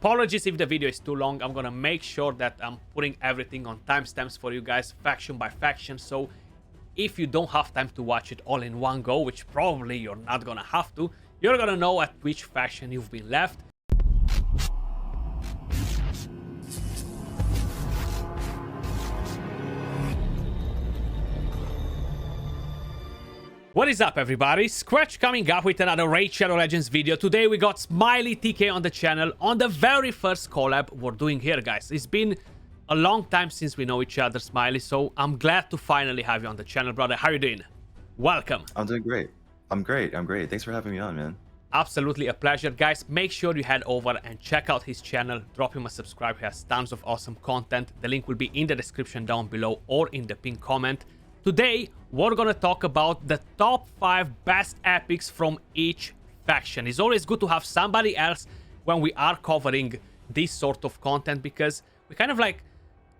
Apologies if the video is too long. I'm gonna make sure that I'm putting everything on timestamps for you guys, faction by faction, so if you don't have time to watch it all in one go, which probably you're not gonna have to, you're gonna know at which faction you've been left. What is up, everybody? Skratch coming up with another Raid Shadow Legends video. Today we got Smiley TK on the channel on the very first collab we're doing here, guys. It's been a long time since we know each other, Smiley, so I'm glad to finally have you on the channel, brother. How are you doing? Welcome. I'm doing great. I'm great. Thanks for having me on, man. Absolutely a pleasure, guys. Make sure you head over and check out his channel. Drop him a subscribe. He has tons of awesome content. The link will be in the description down below or in the pinned comment. Today, we're gonna talk about the top 5 best epics from each faction. It's always good to have somebody else when we are covering this sort of content, because we kind of like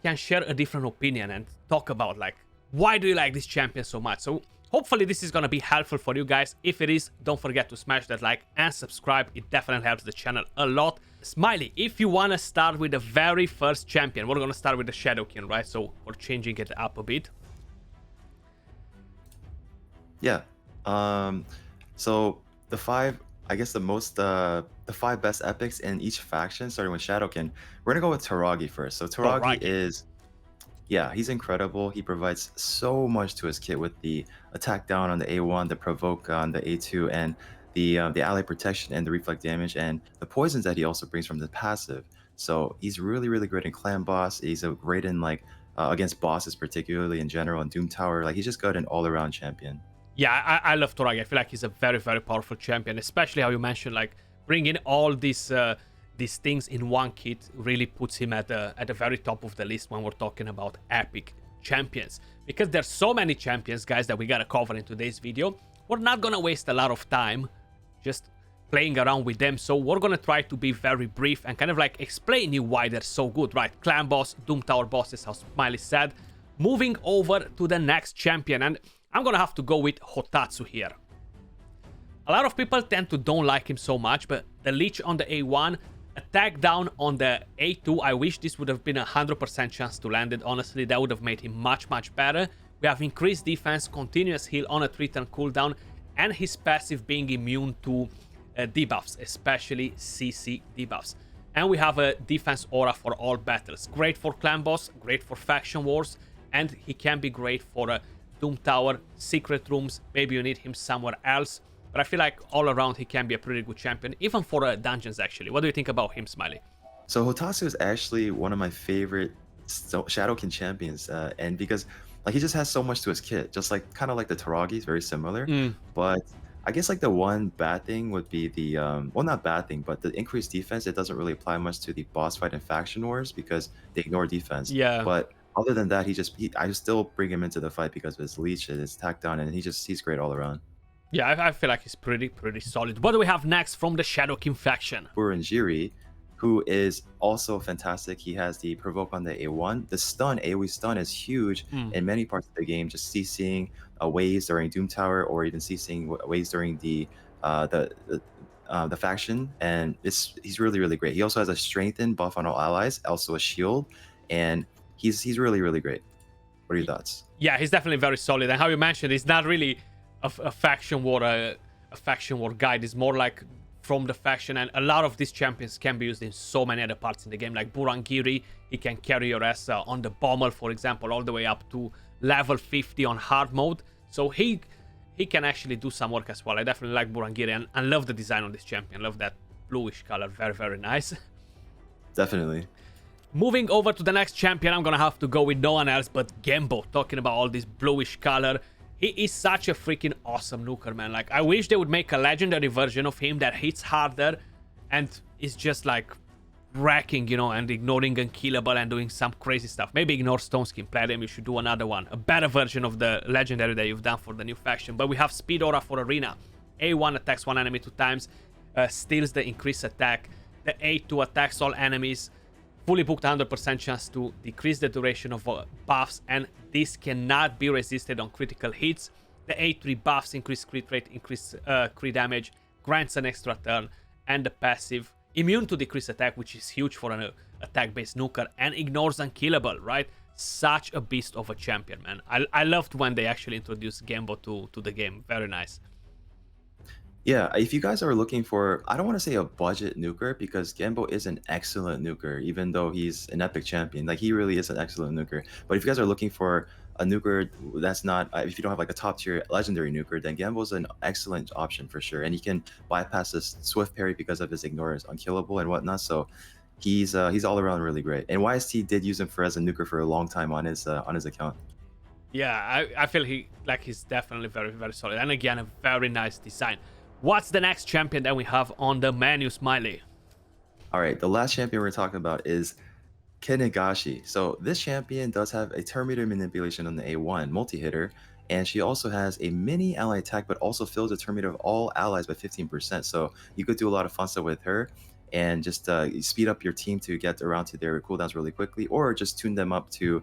can share a different opinion and talk about like, why do you like this champion so much? So hopefully this is gonna be helpful for you guys. If it is, don't forget to smash that like and subscribe. It definitely helps the channel a lot. Smiley, if you wanna start with the very first champion, we're gonna start with the Shadowkin, right? So we're changing it up a bit. Yeah. So the five, I guess the 5 best epics in each faction, starting with Shadowkin. We're gonna go with Taragi first. So Taragi is, yeah, he's incredible. He provides so much to his kit with the attack down on the A1, the provoke on the A2, and the ally protection and the reflect damage, and the poisons that he also brings from the passive. So he's really, really great in clan boss. He's a great in like against bosses, particularly in general, and Doom Tower. Like, he's just got an all-around champion. Yeah, I love Taragi. I feel like he's a very, very powerful champion, especially how you mentioned, like, bringing all these things in one kit really puts him at the very top of the list when we're talking about epic champions. Because there's so many champions, guys, that we gotta cover in today's video. We're not gonna waste a lot of time just playing around with them, so we're gonna try to be very brief and kind of like explain you why they're so good, right? Clan boss, Doom Tower bosses, how Smiley said. Moving over to the next champion, and I'm gonna have to go with Hotatsu here. A lot of people tend to don't like him so much, but the Leech on the A1, attack down on the A2, I wish this would have been a 100% chance to land it, honestly. That would have made him much, much better. We have increased defense, continuous heal on a 3-turn cooldown, and his passive being immune to debuffs, especially CC debuffs. And we have a defense aura for all battles. Great for clan boss, great for faction wars, and he can be great for a Doom Tower, secret rooms. Maybe you need him somewhere else, but I feel like all around he can be a pretty good champion, even for dungeons actually. What do you think about him, Smiley? So Hotatsu is actually one of my favorite Shadowkin champions, and because like he just has so much to his kit, just like kind of like the Taragi, is very similar. But I guess like the one bad thing would be the well, not bad thing, but the increased defense. It doesn't really apply much to the boss fight and faction wars because they ignore defense. Yeah. But other than that, I still bring him into the fight because of his leech and his attack down, and he's great all around. Yeah, I feel like he's pretty solid. What do we have next from the Shadowkin faction? Buranjiri, who is also fantastic. He has the provoke on the A1. The stun, AoE stun, is huge in many parts of the game. Just CCing waves during Doom Tower, or even CCing waves during the faction, and he's really, really great. He also has a strengthen buff on all allies, also a shield, and he's really, really great. What are your thoughts? Yeah, he's definitely very solid. And how you mentioned, he's not really a faction war guide. It's more like from the faction, and a lot of these champions can be used in so many other parts in the game. Like Burangiri, he can carry your ass on the Bommel, for example, all the way up to level 50 on hard mode. So he can actually do some work as well. I definitely like Burangiri, and I love the design on this champion. Love that bluish color, very, very nice. Definitely. Moving over to the next champion, I'm gonna have to go with no one else but Gembo. Talking about all this bluish color, he is such a freaking awesome nuker, man. Like, I wish they would make a legendary version of him that hits harder and is just like wrecking, you know, and ignoring unkillable and doing some crazy stuff. Maybe ignore Stone Skin Platinum. You should do another one, a better version of the legendary that you've done for the new faction. But we have Speed Aura for Arena. A1 attacks one enemy 2 times, steals the increased attack. The A2 attacks all enemies. Fully booked 100% chance to decrease the duration of buffs, and this cannot be resisted on critical hits. The A3 buffs increase crit rate, increase crit damage, grants an extra turn, and the passive immune to decreased attack, which is huge for an attack-based nuker, and ignores unkillable, right? Such a beast of a champion, man. I loved when they actually introduced Gambo to the game. Very nice. Yeah, if you guys are looking for, I don't want to say a budget nuker because Gambo is an excellent nuker, even though he's an epic champion. Like, he really is an excellent nuker. But if you guys are looking for a nuker that's not, if you don't have like a top tier legendary nuker, then Gambo's an excellent option for sure. And he can bypass this swift parry because of his ignore is unkillable and whatnot. So he's all around really great. And YST did use him for as a nuker for a long time on his account. Yeah, I feel he's definitely very, very solid. And again, a very nice design. What's the next champion that we have on the menu, Smiley? All right, the last champion we're talking about is Kinegashi. So this champion does have a turn meter manipulation on the A1 multi-hitter, and she also has a mini ally attack, but also fills the turn meter of all allies by 15%. So you could do a lot of fun stuff with her and just speed up your team to get around to their cooldowns really quickly, or just tune them up to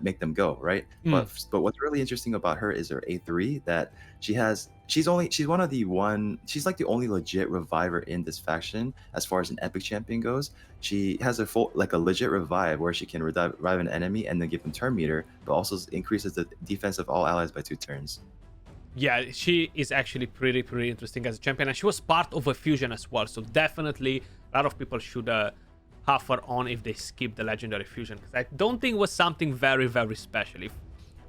make them go, right? But what's really interesting about her is her A3 that she's like the only legit reviver in this faction as far as an epic champion goes. She has a full, like a legit revive where she can revive an enemy and then give them turn meter, but also increases the defense of all allies by 2 turns. Yeah, she is actually pretty interesting as a champion, and she was part of a fusion as well, so definitely a lot of people should have her on if they skip the legendary fusion, because I don't think it was something very special,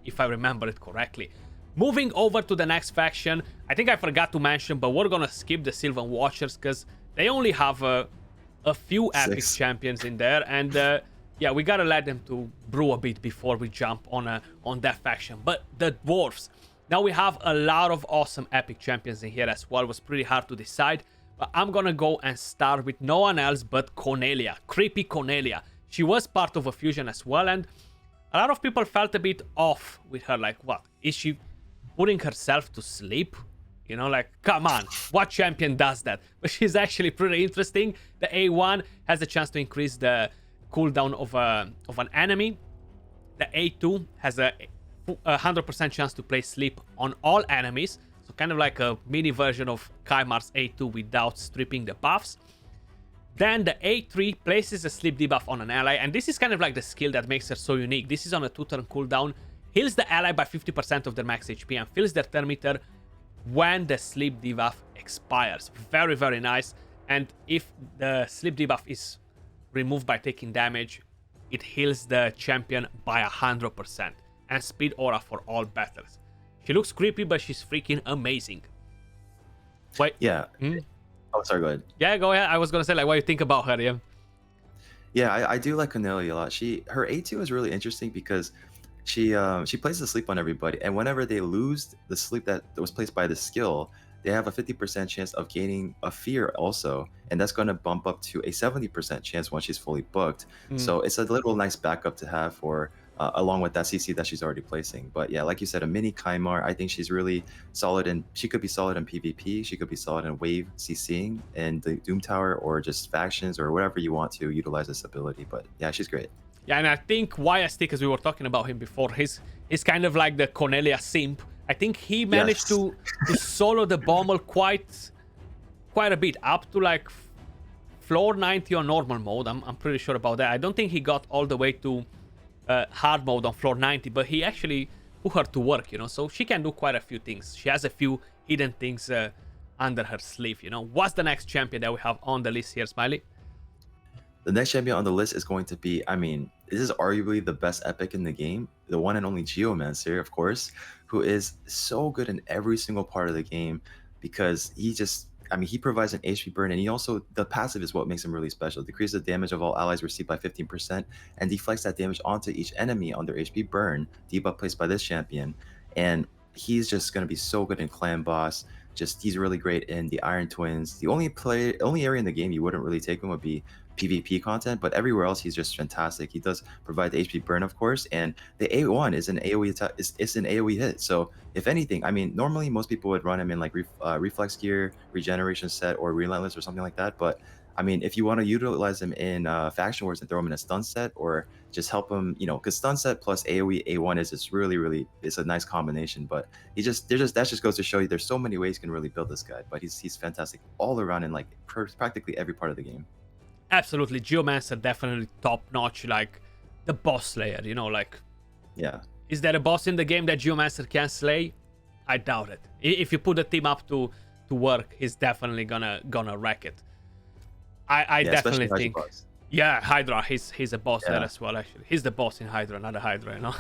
if I remember it correctly. Moving over to the next faction, I think I forgot to mention, but we're gonna skip the Sylvan Watchers because they only have a few epic champions in there, and yeah, we gotta let them to brew a bit before we jump on that faction. But the Dwarves, now we have a lot of awesome epic champions in here as well. It was pretty hard to decide, but I'm gonna go and start with no one else but Cornelia, creepy Cornelia. She was part of a fusion as well, and a lot of people felt a bit off with her, like, what, is she putting herself to sleep? You know, like, come on, what champion does that? But she's actually pretty interesting. The A1 has the chance to increase the cooldown of an enemy. The A2 has a 100% chance to play sleep on all enemies, so kind of like a mini version of Kaimar's A2 without stripping the buffs. Then the A3 places a sleep debuff on an ally, and this is kind of like the skill that makes her so unique. This is on a 2-turn cooldown, heals the ally by 50% of their max HP and fills their turn meter when the sleep debuff expires. Very nice. And if the sleep debuff is removed by taking damage, it heals the champion by 100%. And speed aura for all battles. She looks creepy, but she's freaking amazing. Wait. Yeah. Oh, sorry, go ahead. Yeah, go ahead. I was gonna say, like, what do you think about her, yeah? Yeah, I do like Cornelia a lot. Her A2 is really interesting because she places the sleep on everybody, and whenever they lose the sleep that was placed by the skill, they have a 50% chance of gaining a fear also, and that's going to bump up to a 70% chance once she's fully booked. So it's a little nice backup to have for along with that CC that she's already placing. But yeah, like you said, a mini Kaimar, I think she's really solid, and she could be solid in PvP, she could be solid in wave CCing and the Doom Tower, or just factions, or whatever you want to utilize this ability. But yeah, she's great. Yeah, and I think YST, because we were talking about him before, he's kind of like the Cornelia simp. I think he managed to solo the Bommel quite a bit, up to like floor 90 on normal mode. I'm pretty sure about that. I don't think he got all the way to hard mode on floor 90, but he actually put her to work, you know, so she can do quite a few things. She has a few hidden things under her sleeve, you know. What's the next champion that we have on the list here, Smiley? The next champion on the list is going to be, I mean, this is arguably the best epic in the game, the one and only Geomancer, of course, who is so good in every single part of the game because he provides an HP burn, and he also, the passive is what makes him really special. Decreases the damage of all allies received by 15% and deflects that damage onto each enemy on their HP burn, debuff placed by this champion. And he's just going to be so good in Clan Boss. He's really great in the Iron Twins. The only area in the game you wouldn't really take him would be PvP content, but everywhere else he's just fantastic. He does provide the HP burn, of course, and the A1 is an AoE attack, it's an AoE hit. So if anything, I mean, normally most people would run him in like reflex gear, regeneration set, or relentless or something like that, but I mean, if you want to utilize him in faction wars and throw him in a stun set, or just help him, because stun set plus AoE A1 is just really it's a nice combination. But that just goes to show you there's so many ways you can really build this guy. But he's fantastic all around in like practically every part of the game. Absolutely, Geomancer definitely top notch, like the boss slayer. Like, yeah. Is there a boss in the game that Geomancer can slay? I doubt it. If you put the team up to work, he's definitely gonna wreck it. I definitely think. Yeah, Hydra. He's a boss there as well. Actually, he's the boss in Hydra, not a Hydra.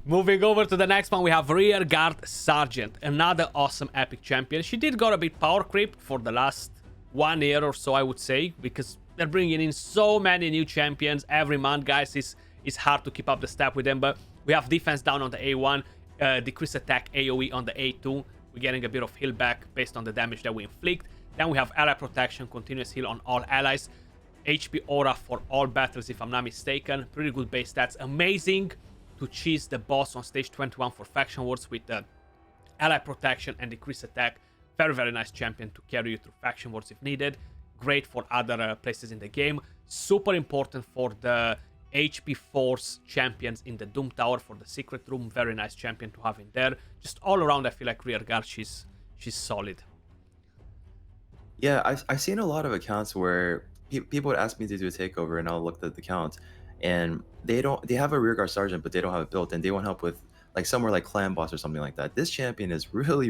Moving over to the next one, we have Rearguard Sergeant, another awesome epic champion. She did got a bit power creep for the last 1 year or so, I would say, because they're bringing in so many new champions every month, guys. It's hard to keep up the step with them, but we have defense down on the A1, decrease attack AoE on the A2. We're getting a bit of heal back based on the damage that we inflict. Then we have ally protection, continuous heal on all allies, HP aura for all battles, if I'm not mistaken. Pretty good base stats. Amazing to cheese the boss on stage 21 for faction wars with the ally protection and decrease attack. Very nice champion to carry you through faction wars if needed. Great for other places in the game. Super important for the HP Force champions in the Doom Tower for the secret room. Very nice champion to have in there. Just all around, I feel like Rearguard, she's solid. Yeah, I've seen a lot of accounts where people would ask me to do a takeover, and I'll look at the account, and they have a Rearguard Sergeant, but they don't have it built, and they want help with like somewhere like Clan Boss or something like that. This champion is really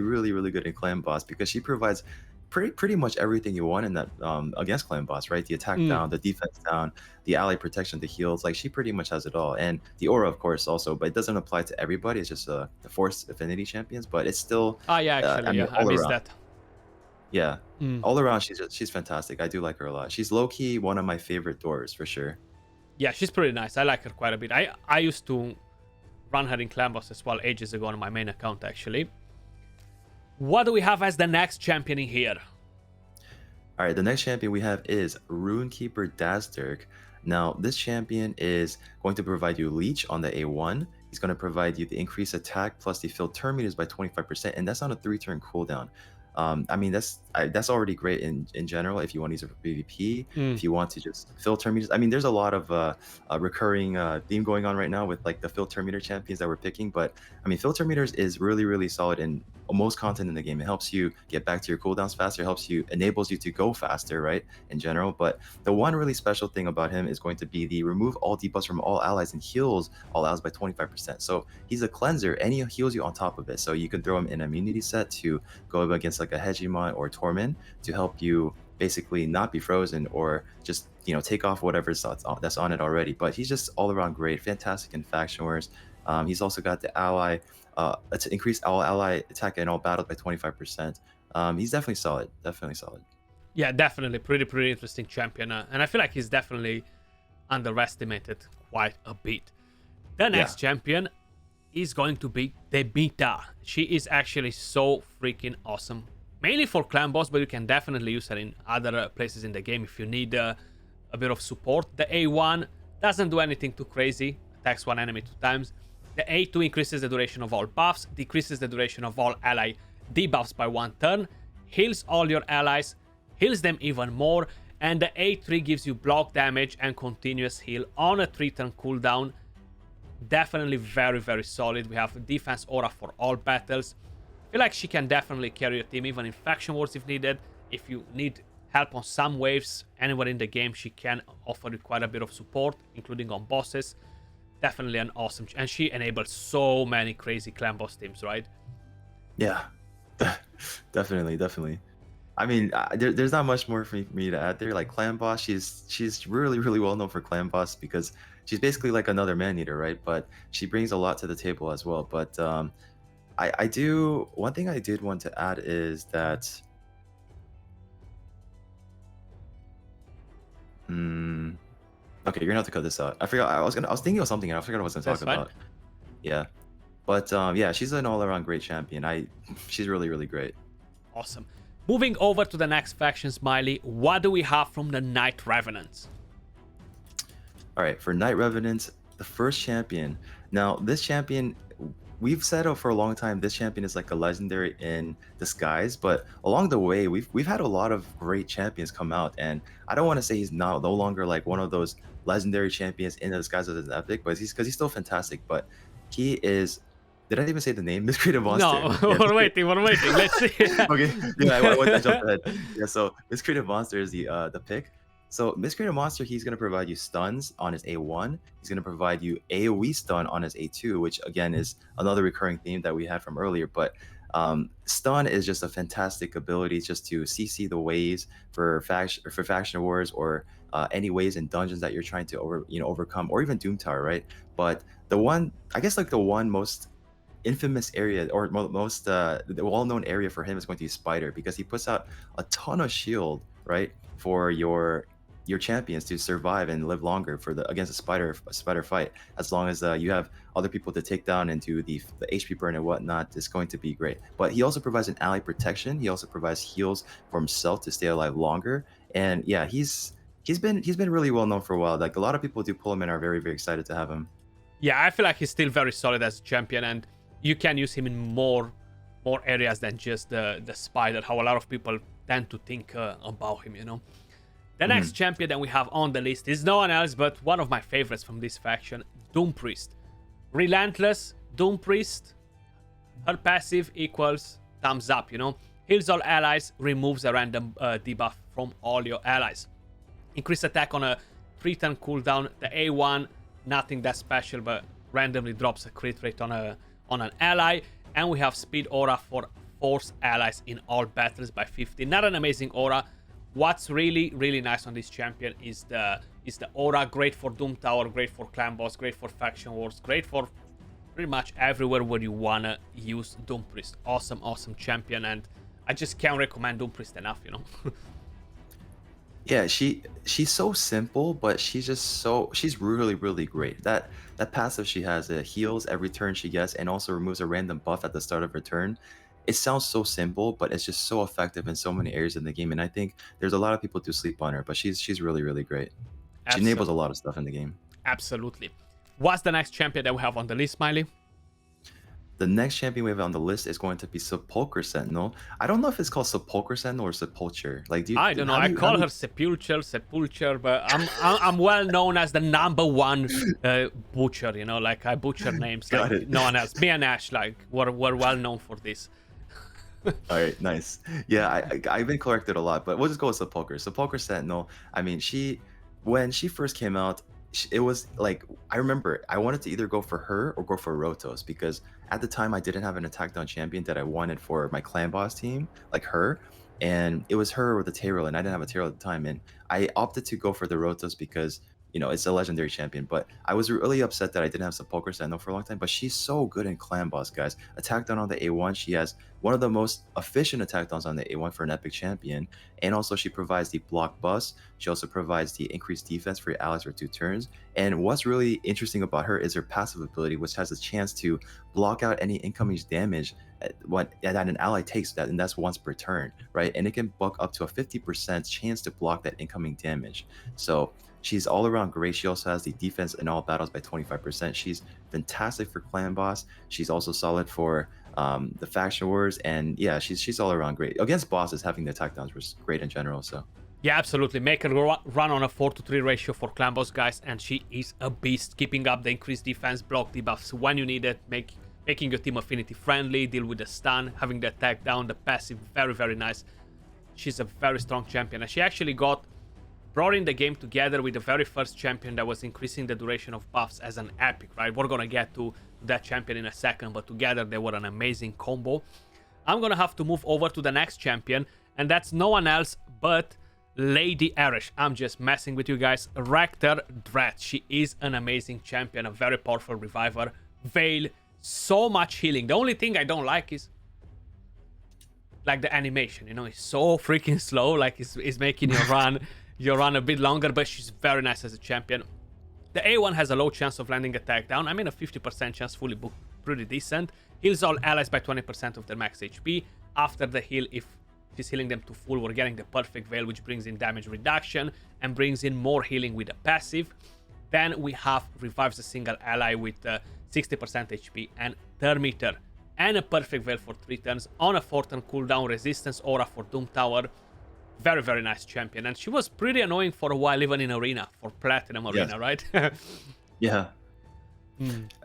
good in Clan Boss because she provides pretty much everything you want in that against Clan Boss, right? The attack down, the defense down, the ally protection, the heals. Like, she pretty much has it all, and the aura, of course, also. But it doesn't apply to everybody. It's just the Force Affinity champions, but it's still. Yeah, actually, I missed that. Yeah, all around, she's fantastic. I do like her a lot. She's low-key one of my favorite Dwarves for sure. Yeah, she's pretty nice. I like her quite a bit. I used to run her in Clan Boss as well ages ago on my main account, actually. What do we have as the next champion in here? All right, the next champion we have is Runekeeper Dazdirk. Now, this champion is going to provide you Leech on the A1. He's going to provide you the increased attack plus the fill turn meters by 25%, and that's on a 3-turn cooldown. I mean, that's already great in general if you want to use it for PvP. If you want to just fill turn meters, I mean, there's a lot of recurring theme going on right now with like the fill turn meter champions that we're picking. But I mean, fill turn meters is really solid in most content in the game. It helps you get back to your cooldowns faster, enables you to go faster, right, in general. But the one really special thing about him is going to be the remove all debuffs from all allies and heals all allies by 25%. So he's a cleanser and he heals you on top of it. So you can throw him in an immunity set to go up against like a Hegemon or Torment to help you basically not be frozen or just take off whatever's that's on it already. But he's just all around great, fantastic in faction wars. He's also got the ally to increase all ally attack in all battles by 25%. He's definitely solid. Yeah, definitely pretty interesting champion, and I feel like he's definitely underestimated quite a bit. The next champion is going to be Demeter. She is actually so freaking awesome. Mainly for Clan Boss, but you can definitely use her in other places in the game if you need a bit of support. The A1 doesn't do anything too crazy. Attacks one enemy 2 times. The A2 increases the duration of all buffs, decreases the duration of all ally debuffs by 1 turn, heals all your allies, heals them even more, and the A3 gives you block damage and continuous heal on a 3-turn cooldown. Definitely very solid. We have a defense aura for all battles. I feel like she can definitely carry your team even in faction wars if needed. If you need help on some waves anywhere in the game, she can offer you quite a bit of support, including on bosses. Definitely an awesome, and she enables so many crazy Clan Boss teams, right? Yeah, definitely. I mean, there's not much more for me to add there. Like Clan Boss, she's really well known for Clan Boss because she's basically like another man-eater, right? But she brings a lot to the table as well. But one thing I did want to add is that okay, you're gonna have to cut this out. I forgot. I was thinking of something and I forgot what I was gonna talk about. Yeah, but yeah, she's an all-around great champion. She's really great. Awesome. Moving over to the next faction, Smiley. What do we have from the Night Revenants? All right, for Night Revenants, the first champion. Now, this champion we've said for a long time this champion is like a legendary in disguise, but along the way we've had a lot of great champions come out, and I don't want to say he's no longer like one of those legendary champions in disguise as an epic, but he's still fantastic. But he is. Did I even say the name? Miscreated Monster. No, Yeah, we're waiting. Let's see. Okay, yeah, I jumped ahead. Yeah, so Miscreated Monster is the pick. So Miscreated Monster, he's going to provide you stuns on his A1. He's going to provide you AoE stun on his A2, which again is another recurring theme that we had from earlier. But stun is just a fantastic ability just to CC the waves for faction wars, or any waves in dungeons that you're trying to overcome, or even Doom Tower, right? But the one, I guess, like the one most infamous area, or most the well-known area for him, is going to be Spider, because he puts out a ton of shield, right, for your champions to survive and live longer against a spider fight. As long as you have other people to take down and do the HP burn and whatnot, it's going to be great. But he also provides an ally protection. He also provides heals for himself to stay alive longer. And yeah, he's been really well known for a while. Like, a lot of people do pull him and are very, very excited to have him. Yeah, I feel like he's still very solid as a champion, and you can use him in more areas than just the spider, how a lot of people tend to think about him, you know. The next champion that we have on the list is no one else but one of my favorites from this faction, Doom Priest. Relentless Doom Priest. Her passive equals thumbs up, you know. Heals all allies, removes a random debuff from all your allies. Increase attack on a 3-turn cooldown. The A1, nothing that special, but randomly drops a crit rate on an ally. And we have speed aura for force allies in all battles by 50. Not an amazing aura. What's really, really nice on this champion is the aura. Great for Doom Tower, great for clan boss, great for faction wars, great for pretty much everywhere where you wanna use Doom Priest. Awesome champion, and I just can't recommend Doom Priest enough, you know. Yeah, she's so simple, but she's really, really great. That passive she has, it heals every turn she gets, and also removes a random buff at the start of her turn. It sounds so simple, but it's just so effective in so many areas in the game. And I think there's a lot of people who sleep on her, but she's really, really great. She enables a lot of stuff in the game. Absolutely. What's the next champion that we have on the list, Smiley? The next champion we have on the list is going to be Sepulchre Sentinel. I don't know if it's called Sepulchre Sentinel or Sepulture. Like, I don't know. I call her Sepulture, but I'm well known as the #1 butcher. You know, like I butcher names like no one else. Me and Ash, like we're well known for this. All right, nice. Yeah, I've been corrected a lot, but we'll just go with Sepulchre. Sepulchre Sentinel. I mean, when she first came out, it was like, I remember I wanted to either go for her or go for Rotos, because at the time I didn't have an attack down champion that I wanted for my clan boss team, like her, and it was her with the Tyrell, and I didn't have a Tyrell at the time, and I opted to go for the Rotos because, you know, it's a legendary champion. But I was really upset that I didn't have Sepulchre Sentinel for a long time. But she's so good in clan boss, guys. Attack down on the A1, she has one of the most efficient attack downs on the A1 for an epic champion. And also she provides the block bust. She also provides the increased defense for your allies for 2 turns. And what's really interesting about her is her passive ability, which has a chance to block out any incoming damage that an ally takes, and that's once per turn, right? And it can buck up to a 50% chance to block that incoming damage. So she's all around great. She also has the defense in all battles by 25%. She's fantastic for clan boss. She's also solid for the faction wars, and yeah, she's all around great against bosses. Having the attack downs was great in general. So yeah, absolutely. Make her run on a 4-to-3 ratio for clan boss, guys, and she is a beast, keeping up the increased defense, block debuffs when you need it, making your team affinity friendly, deal with the stun, having the attack down, the passive, very, very nice. She's a very strong champion, and she actually got brought in the game together with the very first champion that was increasing the duration of buffs as an epic, right? We're gonna get to that champion in a second, but together they were an amazing combo. I'm gonna have to move over to the next champion, and that's no one else but Lady Erish. I'm just messing with you guys. Rector Dread. She is an amazing champion, a very powerful reviver. Veil, so much healing. The only thing I don't like is like the animation, you know, it's so freaking slow, like it's making you run a bit longer, but she's very nice as a champion. The A1 has a low chance of landing attack down. I mean, a 50% chance, fully booked, pretty decent. Heals all allies by 20% of their max HP. After the heal, if she's healing them to full, we're getting the perfect Veil, which brings in damage reduction and brings in more healing with the passive. Then we have revives a single ally with 60% HP and Termiter, and a Perfect Veil for 3 turns on a 4-turn cooldown, resistance aura for Doom Tower. Very, very nice champion. And she was pretty annoying for a while, even in Arena, for Platinum Arena, right? Yeah.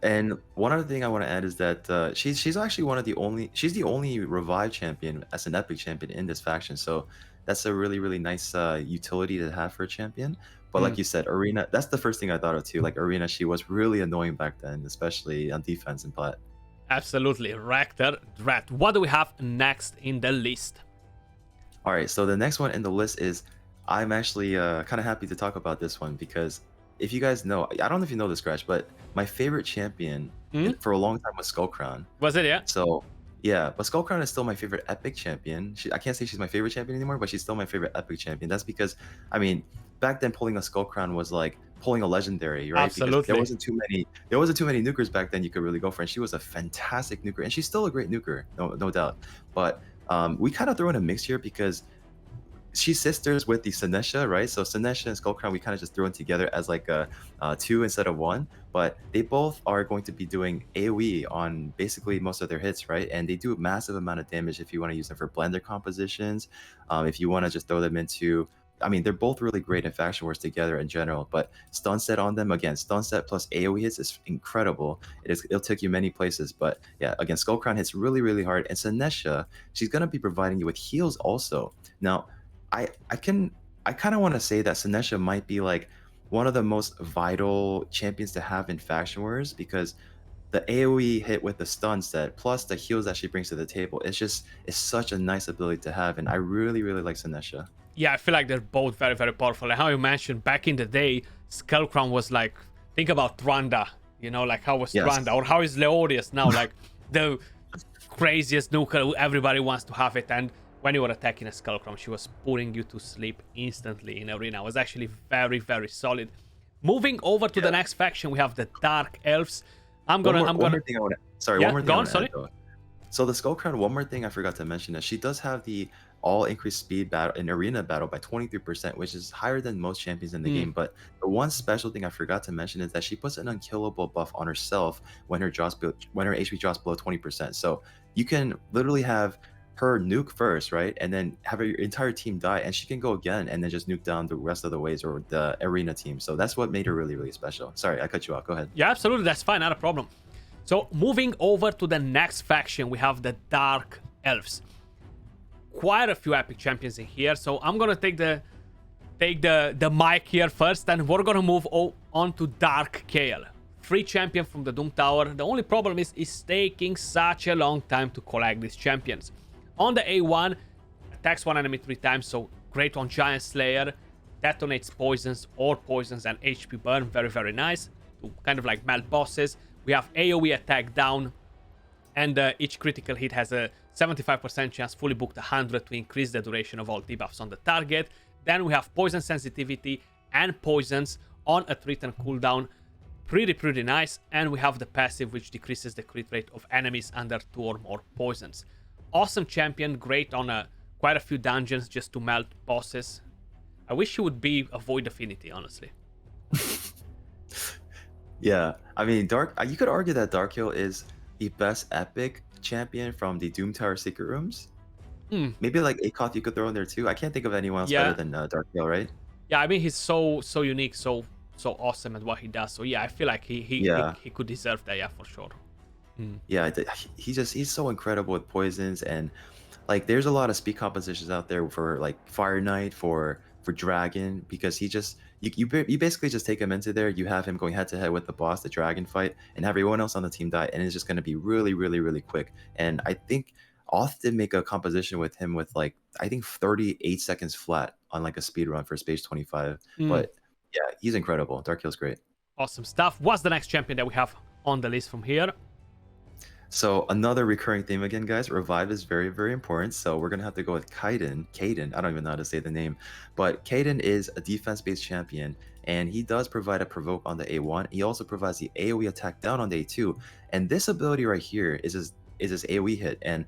And one other thing I want to add is that she's actually she's the only revive champion as an epic champion in this faction. So that's a really, really nice utility to have for a champion. But like you said, Arena, that's the first thing I thought of too. Like Arena, she was really annoying back then, especially on defense and plat. Absolutely. Rector Drat. What do we have next in the list? All right, so the next one in the list is, I'm actually kind of happy to talk about this one because if you guys know, I don't know if you know this, Skratch, but my favorite champion for a long time was Skullcrown. Was it, yeah? So, yeah, but Skullcrown is still my favorite epic champion. I can't say she's my favorite champion anymore, but she's still my favorite epic champion. That's because, I mean, back then pulling a Skullcrown was like pulling a legendary, right? Absolutely. Because there wasn't too many nukers back then you could really go for, and she was a fantastic nuker, and she's still a great nuker, no doubt. But we kind of throw in a mix here because she's sisters with the Senesha, right? So Senesha and Skullcrown, we kind of just threw in together as like a 2 instead of 1. But they both are going to be doing AoE on basically most of their hits, right? And they do a massive amount of damage if you want to use them for blender compositions. If you want to just throw them into, I mean, they're both really great in faction wars together in general. But stun set on them, again, stun set plus AoE hits is incredible. It'll take you many places. But yeah, again, Skullcrown hits really, really hard. And Senesha, she's going to be providing you with heals also. Now, I kind of want to say that Senesha might be like one of the most vital champions to have in faction wars because the AoE hit with the stun set plus the heals that she brings to the table, it's such a nice ability to have, and I really, really like Senesha. Yeah, I feel like they're both very, very powerful. And how you mentioned back in the day, Skullcrown was like, think about Tranda, you know, like how was Tranda, or how is Leorius now, like the craziest nuker who everybody wants to have it. And when you were attacking a Skullcrown, she was putting you to sleep instantly in Arena. It was actually very, very solid. Moving over to the next faction, we have the Dark Elves. One more thing I want to... Sorry, one more thing I want to add, though. So the Skullcrown, one more thing I forgot to mention is she does have the all increased speed battle in arena battle by 23%, which is higher than most champions in the game. But the one special thing I forgot to mention is that she puts an unkillable buff on herself when her HP drops below 20%. So you can literally have her nuke first, right, and then have your entire team die, and she can go again and then just nuke down the rest of the waves or the arena team. So that's what made her really, really special. Sorry, I cut you off. Go ahead. Yeah, absolutely. That's fine. Not a problem. So moving over to the next faction, we have the Dark Elves. Quite a few epic champions in here. So I'm gonna take the mic here first, and we're gonna move on to Dark Kael. Free champion from the Doom Tower. The only problem is it's taking such a long time to collect these champions. On the A1, attacks one enemy 3 times, so great on Giant Slayer. Detonates poisons and HP burn, very, very nice. To kind of like melt bosses. We have AoE attack down, and each critical hit has a 75% chance fully booked 100 to increase the duration of all debuffs on the target. Then we have poison sensitivity and poisons on a 3-turn cooldown. Pretty nice. And we have the passive, which decreases the crit rate of enemies under 2 or more poisons. Awesome champion, great on quite a few dungeons just to melt bosses. I wish he would be a Void Affinity, honestly. Yeah, I mean, you could argue that Darkhill is the best epic champion from the Doom Tower secret rooms. Maybe like Akoth you could throw in there too. I can't think of anyone else better than Darkhill, right? Yeah, I mean, he's so unique, so awesome at what he does. So yeah, I feel like he could deserve that, yeah, for sure. Yeah, he's so incredible with poisons, and like there's a lot of speed compositions out there for like Fire Knight, for Dragon, because you basically just take him into there, you have him going head to head with the boss, the Dragon fight, and have everyone else on the team die, and it's just going to be really, really, really quick. And I think Oth did make a composition with him with like, I think 38 seconds flat on like a speed run for Space 25. But yeah, he's incredible. Darkhill's great. Awesome stuff. What's the next champion that we have on the list from here? So another recurring theme again, guys. Revive is very, very important. So we're gonna have to go with Kaiden. I don't even know how to say the name, but Kaiden is a defense-based champion, and he does provide a provoke on the A1. He also provides the AoE attack down on the A2, and this ability right here is his AoE hit. And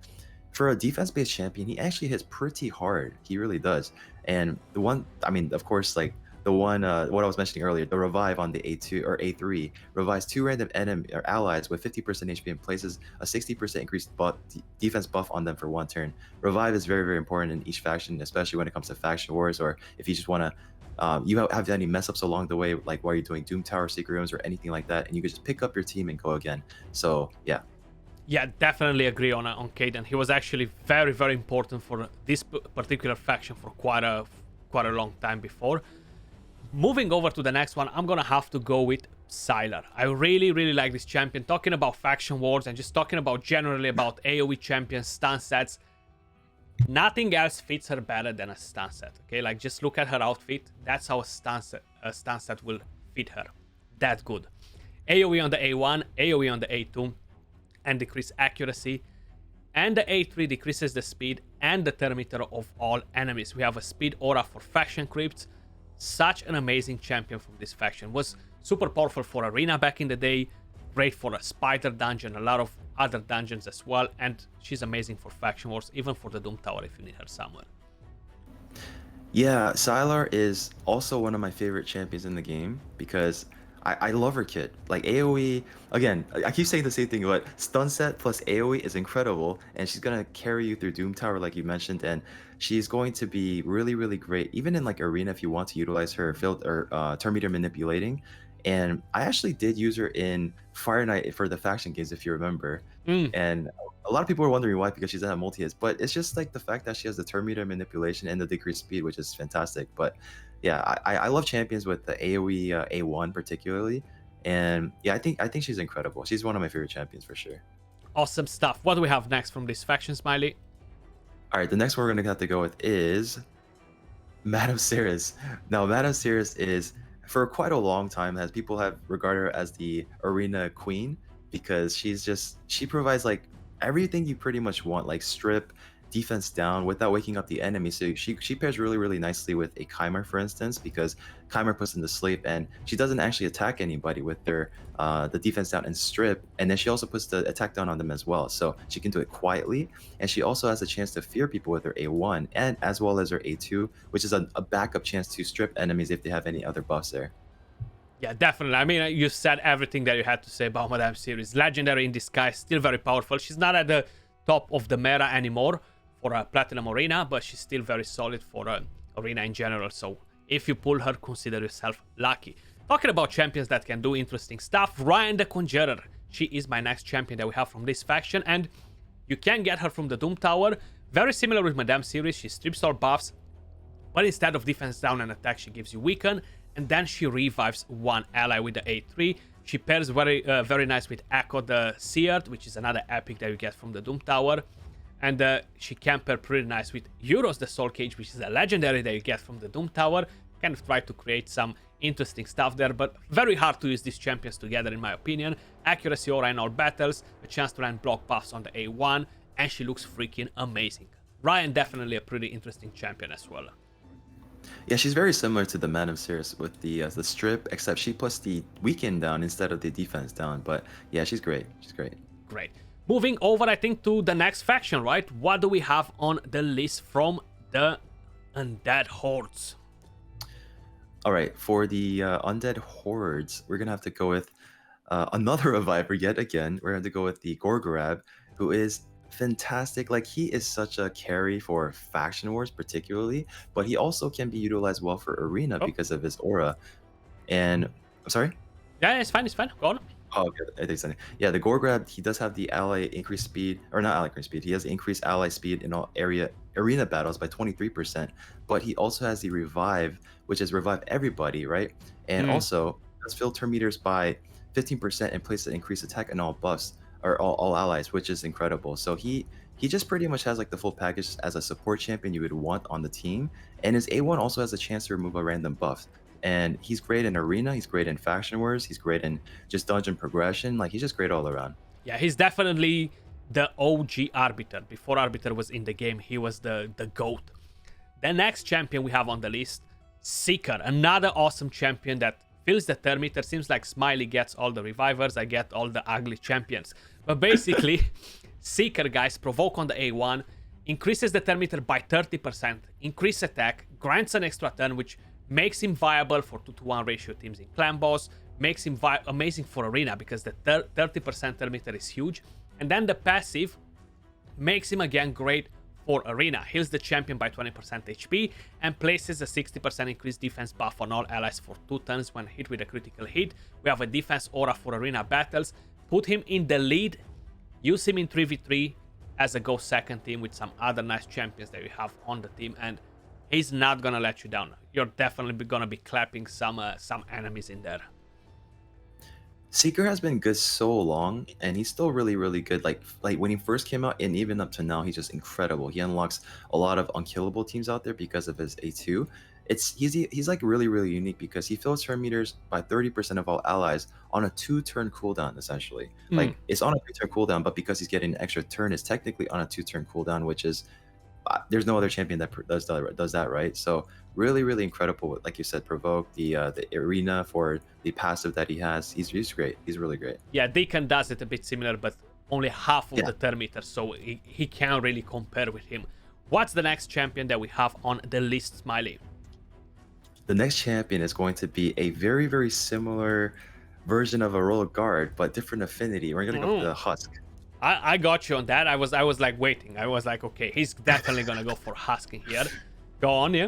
for a defense-based champion, he actually hits pretty hard. He really does. And the one, I mean, of course, like the one what I was mentioning earlier, the revive on the A2 or A3 revives 2 random enemy or allies with 50% HP and places a 60% increased defense buff on them for 1 turn. Revive is very, very important in each faction, especially when it comes to faction wars, or if you just want to you have any mess ups along the way, like while you're doing Doom Tower, Secret Rooms, or anything like that, and you can just pick up your team and go again. So yeah. Yeah, definitely agree on Caden. He was actually very, very important for this particular faction for quite a long time before. Moving over to the next one, I'm gonna have to go with Sylar. I really, really like this champion. Talking about faction wars and just talking about generally about AoE champions, stun sets. Nothing else fits her better than a stun set. Okay, like just look at her outfit. That's how a stun set will fit her. That good. AoE on the A1, AoE on the A2, and decrease accuracy. And the A3 decreases the speed and the turn meter of all enemies. We have a speed aura for faction crypts. Such an amazing champion from this faction. Was super powerful for arena back in the day. Great for a spider dungeon, a lot of other dungeons as well. And she's amazing for faction wars, even for the Doom Tower if you need her somewhere. Yeah, Sylar is also one of my favorite champions in the game because I love her kit. Like AoE, again, I keep saying the same thing, but stun set plus AoE is incredible, and she's gonna carry you through Doom Tower like you mentioned, and she's going to be really, really great, even in like arena if you want to utilize her field or turn meter manipulating. And I actually did use her in Fire Knight for the faction games, if you remember. And a lot of people are wondering why, because she's not a multi-hits, but it's just like the fact that she has the turn meter manipulation and the decreased speed, which is fantastic. But yeah, I love champions with the AoE A1 particularly, and yeah, I think she's incredible. She's one of my favorite champions for sure. Awesome stuff. What do we have next from this faction, Smiley? All right, the next one we're gonna have to go with is Madame Cirrus. Now, Madame Cirrus is, for quite a long time, as people have regarded her as the arena queen, because she provides like everything you pretty much want, like strip, defense down without waking up the enemy. So she pairs really, really nicely with a Chimer, for instance, because Chimer puts them to sleep and she doesn't actually attack anybody with their the defense down and strip, and then she also puts the attack down on them as well. So she can do it quietly, and she also has a chance to fear people with her A1 and as well as her A2, which is a backup chance to strip enemies if they have any other buffs there. Yeah, definitely. I mean, you said everything that you had to say about Madame Cirrus. Legendary in disguise, still very powerful. She's not at the top of the meta anymore for a Platinum Arena, but she's still very solid for Arena in general. So if you pull her, consider yourself lucky. Talking about champions that can do interesting stuff, Ryan the Conjurer. She is my next champion that we have from this faction, and you can get her from the Doom Tower. Very similar with Madame Cirrus. She strips all buffs, but instead of defense down and attack, she gives you weaken, and then she revives one ally with the A3. She pairs very nice with Echo the Seared, which is another epic that you get from the Doom Tower. And she can pair pretty nice with Euros the Soul Cage, which is a legendary that you get from the Doom Tower. Kind of try to create some interesting stuff there, but very hard to use these champions together in my opinion. Accuracy aura in all battles, a chance to land block buffs on the A1, and she looks freaking amazing. Ryan definitely a pretty interesting champion as well. Yeah, she's very similar to the Madame Cirrus with the strip, except she puts the weaken down instead of the defense down. But yeah, she's great. She's great. Great. Moving over, I think, to the next faction, right? What do we have on the list from the Undead Hordes? All right, for the Undead Hordes, we're gonna have to go with another reviver yet again. We're going to go with the Gorgorab, who is fantastic. Like, he is such a carry for faction wars particularly, but he also can be utilized well for arena because of his aura. And I'm sorry? Yeah, it's fine, go on. Oh, okay. I think something. Yeah, the Gorgrab, he does have the ally increased speed, or not ally increased speed. He has increased ally speed in all arena battles by 23%, but he also has the revive, which is revive everybody, right? And also does fill turn meters by 15% and places increased attack in all buffs or all allies, which is incredible. So he just pretty much has like the full package as a support champion you would want on the team, and his A1 also has a chance to remove a random buff. And he's great in arena, he's great in faction wars, he's great in just dungeon progression. Like, he's just great all around. Yeah, he's definitely the OG Arbiter. Before Arbiter was in the game, he was the GOAT. The next champion we have on the list, Seeker. Another awesome champion that fills the turn meter. Seems like Smiley gets all the revivers, I get all the ugly champions. But basically, Seeker, guys, provoke on the A1, increases the turn meter by 30%, increase attack, grants an extra turn, which makes him viable for 2-to-1 ratio teams in clan boss, makes him amazing for arena because the 30% turn meter is huge, and then the passive makes him again great for arena, heals the champion by 20% HP, and places a 60% increased defense buff on all allies for 2 turns when hit with a critical hit. We have a defense aura for arena battles, put him in the lead, use him in 3v3 as a go second team with some other nice champions that we have on the team, and he's not gonna let you down. You're definitely gonna be clapping some enemies in there. Seeker has been good so long, and he's still really, really good. Like when he first came out, and even up to now, he's just incredible. He unlocks a lot of unkillable teams out there because of his A2. He's like really, really unique because he fills turn meters by 30% of all allies on a 2-turn cooldown, essentially. Like it's on a 3-turn cooldown, but because he's getting an extra turn, it's technically on a 2-turn cooldown, which is there's no other champion that does that, right? So really, really incredible. Like you said, provoke the arena for the passive that he has. He's great. He's really great. Yeah, Deacon does it a bit similar, but only half of the turn meter, so he can't really compare with him. What's the next champion that we have on the list, Smiley? The next champion is going to be a very, very similar version of a royal guard, but different affinity. We're gonna go for the husk. I got you on that. I was like waiting. I was like, okay, he's definitely gonna go for husking here. Go on, yeah.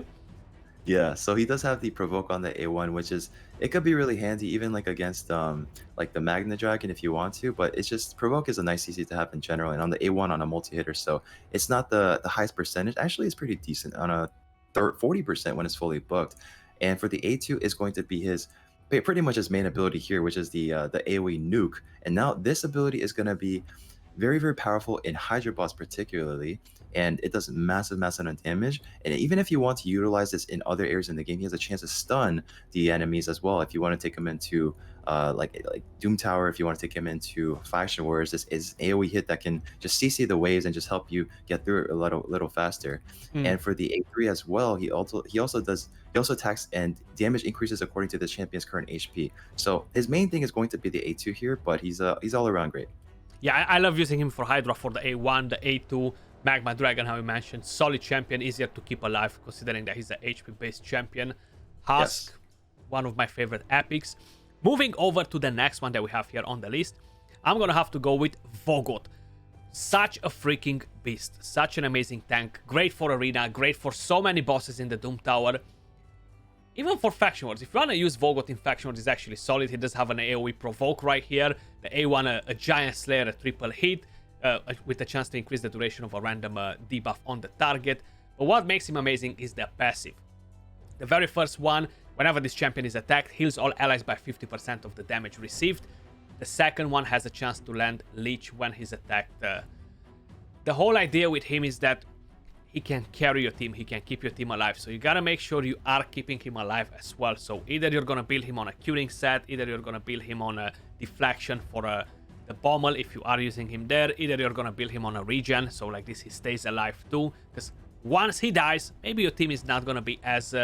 Yeah, so he does have the provoke on the A1, which is it could be really handy even like against like the Magna Dragon if you want to, but it's just provoke is a nice CC to have in general, and on the A1 on a multi-hitter, so it's not the highest percentage. Actually, it's pretty decent on a 40% when it's fully booked. And for the A2 is going to be his pretty much his main ability here, which is the AoE nuke. And now this ability is going to be very, very powerful in Hydra boss particularly, and it does massive amount of damage. And even if you want to utilize this in other areas in the game, he has a chance to stun the enemies as well. If you want to take him into like Doom Tower, if you want to take him into Faction Wars, this is an AoE hit that can just CC the waves and just help you get through it a little faster. And for the A3 as well, he also attacks and damage increases according to the champion's current HP. So his main thing is going to be the A2 here, but he's all around great. Yeah, I love using him for Hydra for the A1, the A2, Magma Dragon, how you mentioned. Solid champion, easier to keep alive, considering that he's an HP-based champion. Husk, one of my favorite epics. Moving over to the next one that we have here on the list, I'm gonna have to go with Vogot. Such a freaking beast, such an amazing tank. Great for arena, great for so many bosses in the Doom Tower. Even for Faction Wars, if you want to use Vogot in Faction Wars, it's actually solid. He does have an AoE provoke right here. The A1, a Giant Slayer, a triple hit, with a chance to increase the duration of a random debuff on the target. But what makes him amazing is the passive. The very first one, whenever this champion is attacked, heals all allies by 50% of the damage received. The second one has a chance to land Leech when he's attacked. The whole idea with him is that he can carry your team, he can keep your team alive, so you gotta make sure you are keeping him alive as well. So either you're gonna build him on a curing set, either you're gonna build him on a deflection for the Bommel if you are using him there, either you're gonna build him on a regen, so like this he stays alive too, because once he dies, maybe your team is not gonna be as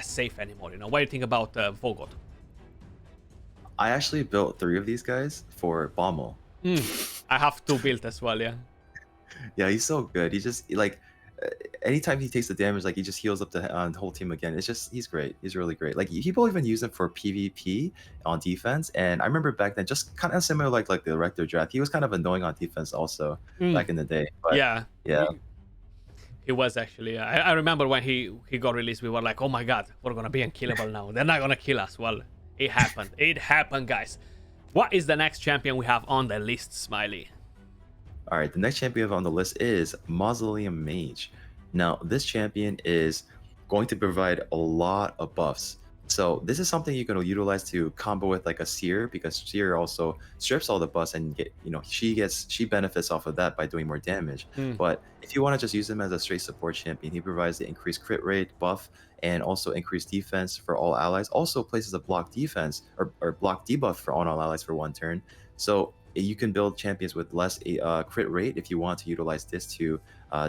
safe anymore. You know, what do you think about Vogot? I actually built 3 of these guys for Bommel. I have 2 built as well, yeah. Yeah, he's so good. He just like anytime he takes the damage, like he just heals up the whole team again. It's just he's great. He's really great. Like people even use him for PvP on defense, and I remember back then, just kind of similar like the Rector draft. He was kind of annoying on defense also back in the day. But yeah. He was actually. I remember when he got released, we were like, oh my god, we're gonna be unkillable now. They're not gonna kill us. Well, it happened. It happened, guys. What is the next champion we have on the list, Smiley? All right, the next champion on the list is Mausoleum Mage. Now, this champion is going to provide a lot of buffs. So this is something you can utilize to combo with like a Seer, because Seer also strips all the buffs and she benefits off of that by doing more damage. But if you want to just use him as a straight support champion, he provides the increased crit rate buff and also increased defense for all allies. Also places a block defense or block debuff for all allies for 1 turn. So you can build champions with less crit rate if you want to utilize this to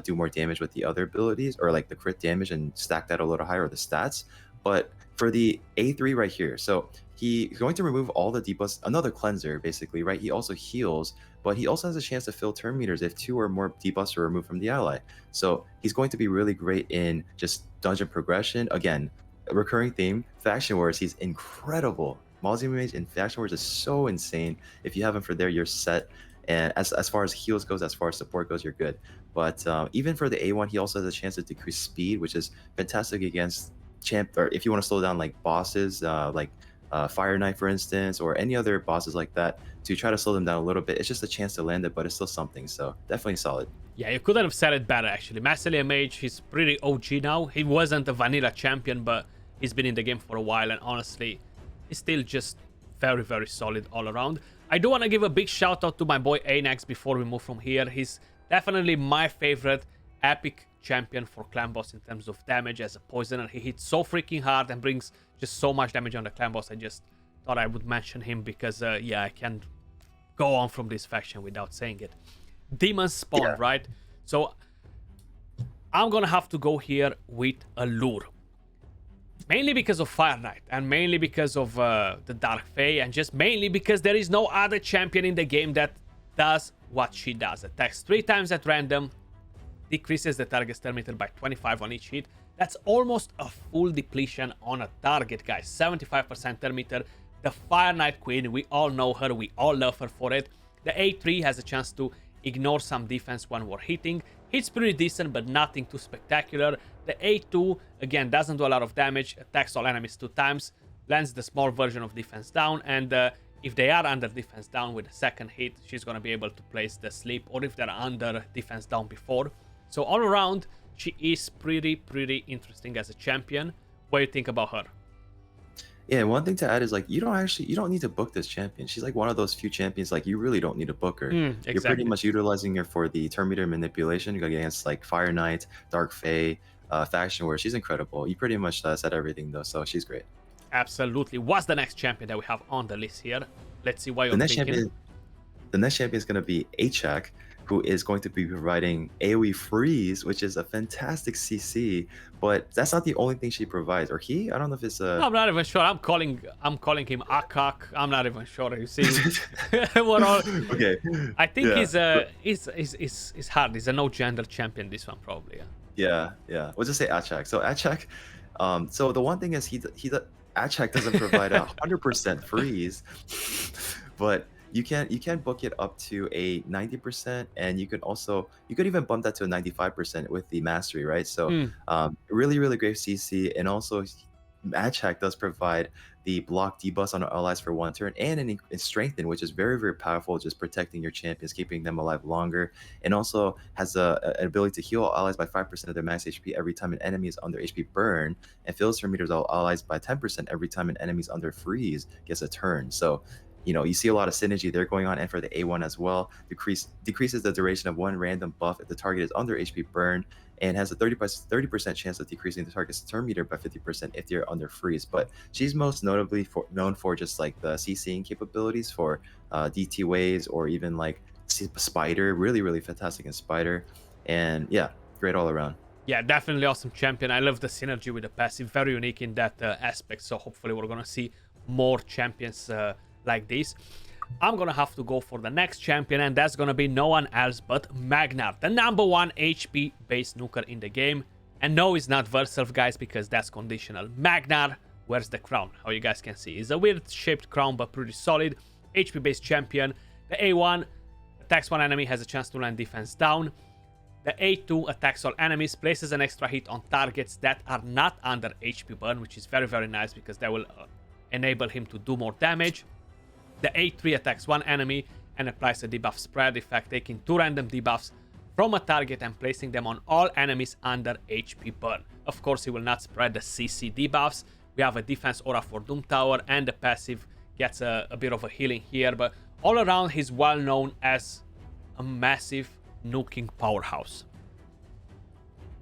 do more damage with the other abilities, or like the crit damage and stack that a little higher, or the stats. But for the A3 right here, so he's going to remove all the debuffs, another cleanser basically, right? He also heals, but he also has a chance to fill turn meters if 2 or more debuffs are removed from the ally. So he's going to be really great in just dungeon progression. Again, recurring theme, Faction Wars, he's incredible. Malzi Mage in Faction Wars is so insane. If you have him for there, you're set. And as far as heals goes, as far as support goes, you're good. But even for the A1, he also has a chance to decrease speed, which is fantastic against champ, or if you want to slow down like bosses, like Fire Knight, for instance, or any other bosses like that, to try to slow them down a little bit. It's just a chance to land it, but it's still something. So definitely solid. Yeah, you couldn't have said it better, actually. Massilia Mage, he's pretty OG now. He wasn't a vanilla champion, but he's been in the game for a while, and honestly, he's still just very, very solid all around. I do want to give a big shout out to my boy Anax before we move from here. He's definitely my favorite epic champion for clan boss in terms of damage as a poisoner. He hits so freaking hard and brings just so much damage on the clan boss. I just thought I would mention him because, yeah, I can't go on from this faction without saying it. Demonspawn, right? So I'm gonna have to go here with a lure. Mainly because of Fire Knight, and mainly because of the Dark Fae, and just mainly because there is no other champion in the game that does what she does. Attacks 3 times at random, decreases the target's turn meter by 25 on each hit. That's almost a full depletion on a target, guys. 75% turn meter. The Fire Knight Queen, we all know her, we all love her for it. The A3 has a chance to ignore some defense when we're hitting. Hits pretty decent, but nothing too spectacular. The A2, again, doesn't do a lot of damage, attacks all enemies 2 times, lands the small version of defense down, and if they are under defense down with the second hit, she's going to be able to place the sleep, or if they're under defense down before. So all around, she is pretty interesting as a champion. What do you think about her? Yeah, one thing to add is like you don't need to book this champion. She's like one of those few champions like you really don't need to book her. Exactly. You're pretty much utilizing her for the turn meter manipulation against like Fire Knight, Dark Fae, Faction Wars. She's incredible. You pretty much said everything though, so she's great. Absolutely. What's the next champion that we have on the list here? Let's see what you're thinking. The next champion is going to be Achak, who is going to be providing AoE freeze, which is a fantastic CC, but that's not the only thing she provides. Or he? I don't know if it's a... I'm not even sure. I'm calling him Akak. I'm not even sure. You see, we're all... Okay. I think he's hard. He's a no gender champion. This one probably. Yeah. We'll just say Achak. So Achak, so the one thing is Achak doesn't provide 100% freeze, but you can book it up to a 90%, and you could even bump that to a 95% with the mastery, right? So really great CC, and also Match Hack does provide the block debuffs on allies for 1 turn, and in strengthen, which is very powerful, just protecting your champions, keeping them alive longer, and also has an ability to heal allies by 5% of their max HP every time an enemy is under HP burn, and fills her meters all allies by 10% every time an enemy is under freeze gets a turn. So you see a lot of synergy there going on, and for the A1 as well, decreases the duration of 1 random buff if the target is under HP burn, and has a 30% chance of decreasing the target's turn meter by 50% if they're under freeze. But she's most notably known for just like the CCing capabilities for DT waves, or even like Spider, really fantastic in Spider, and yeah, great all around. Yeah, definitely awesome champion. I love the synergy with the passive, very unique in that aspect. So hopefully we're gonna see more champions like this. I'm gonna have to go for the next champion, and that's gonna be no one else but Magnar, the #1 HP base nuker in the game. And no, it's not Verself, guys, because that's conditional. Magnar wears the crown, how you guys can see. It's a weird shaped crown, but pretty solid. HP based champion. The A1 attacks 1 enemy, has a chance to land defense down. The A2 attacks all enemies, places an extra hit on targets that are not under HP burn, which is very nice because that will enable him to do more damage. The A3 attacks 1 enemy and applies a debuff spread effect, taking 2 random debuffs from a target and placing them on all enemies under HP burn. Of course, he will not spread the CC debuffs. We have a defense aura for Doom Tower, and the passive gets a bit of a healing here, but all around he's well known as a massive nuking powerhouse.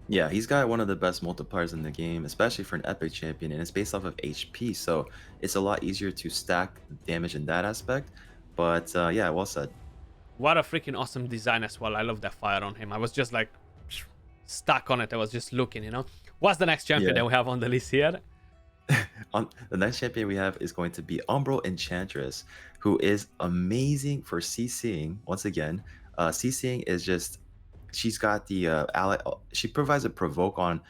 Yeah, he's got one of the best multipliers in the game, especially for an epic champion, and it's based off of HP, so it's a lot easier to stack damage in that aspect. But yeah, well said. What a freaking awesome design as well. I love that fire on him. I was just like stuck on it. I was just looking, What's the next champion that we have on the list here? The next champion we have is going to be Umbral Enchantress, who is amazing for CCing. Once again, CCing is just... She's got the ally. She provides a provoke on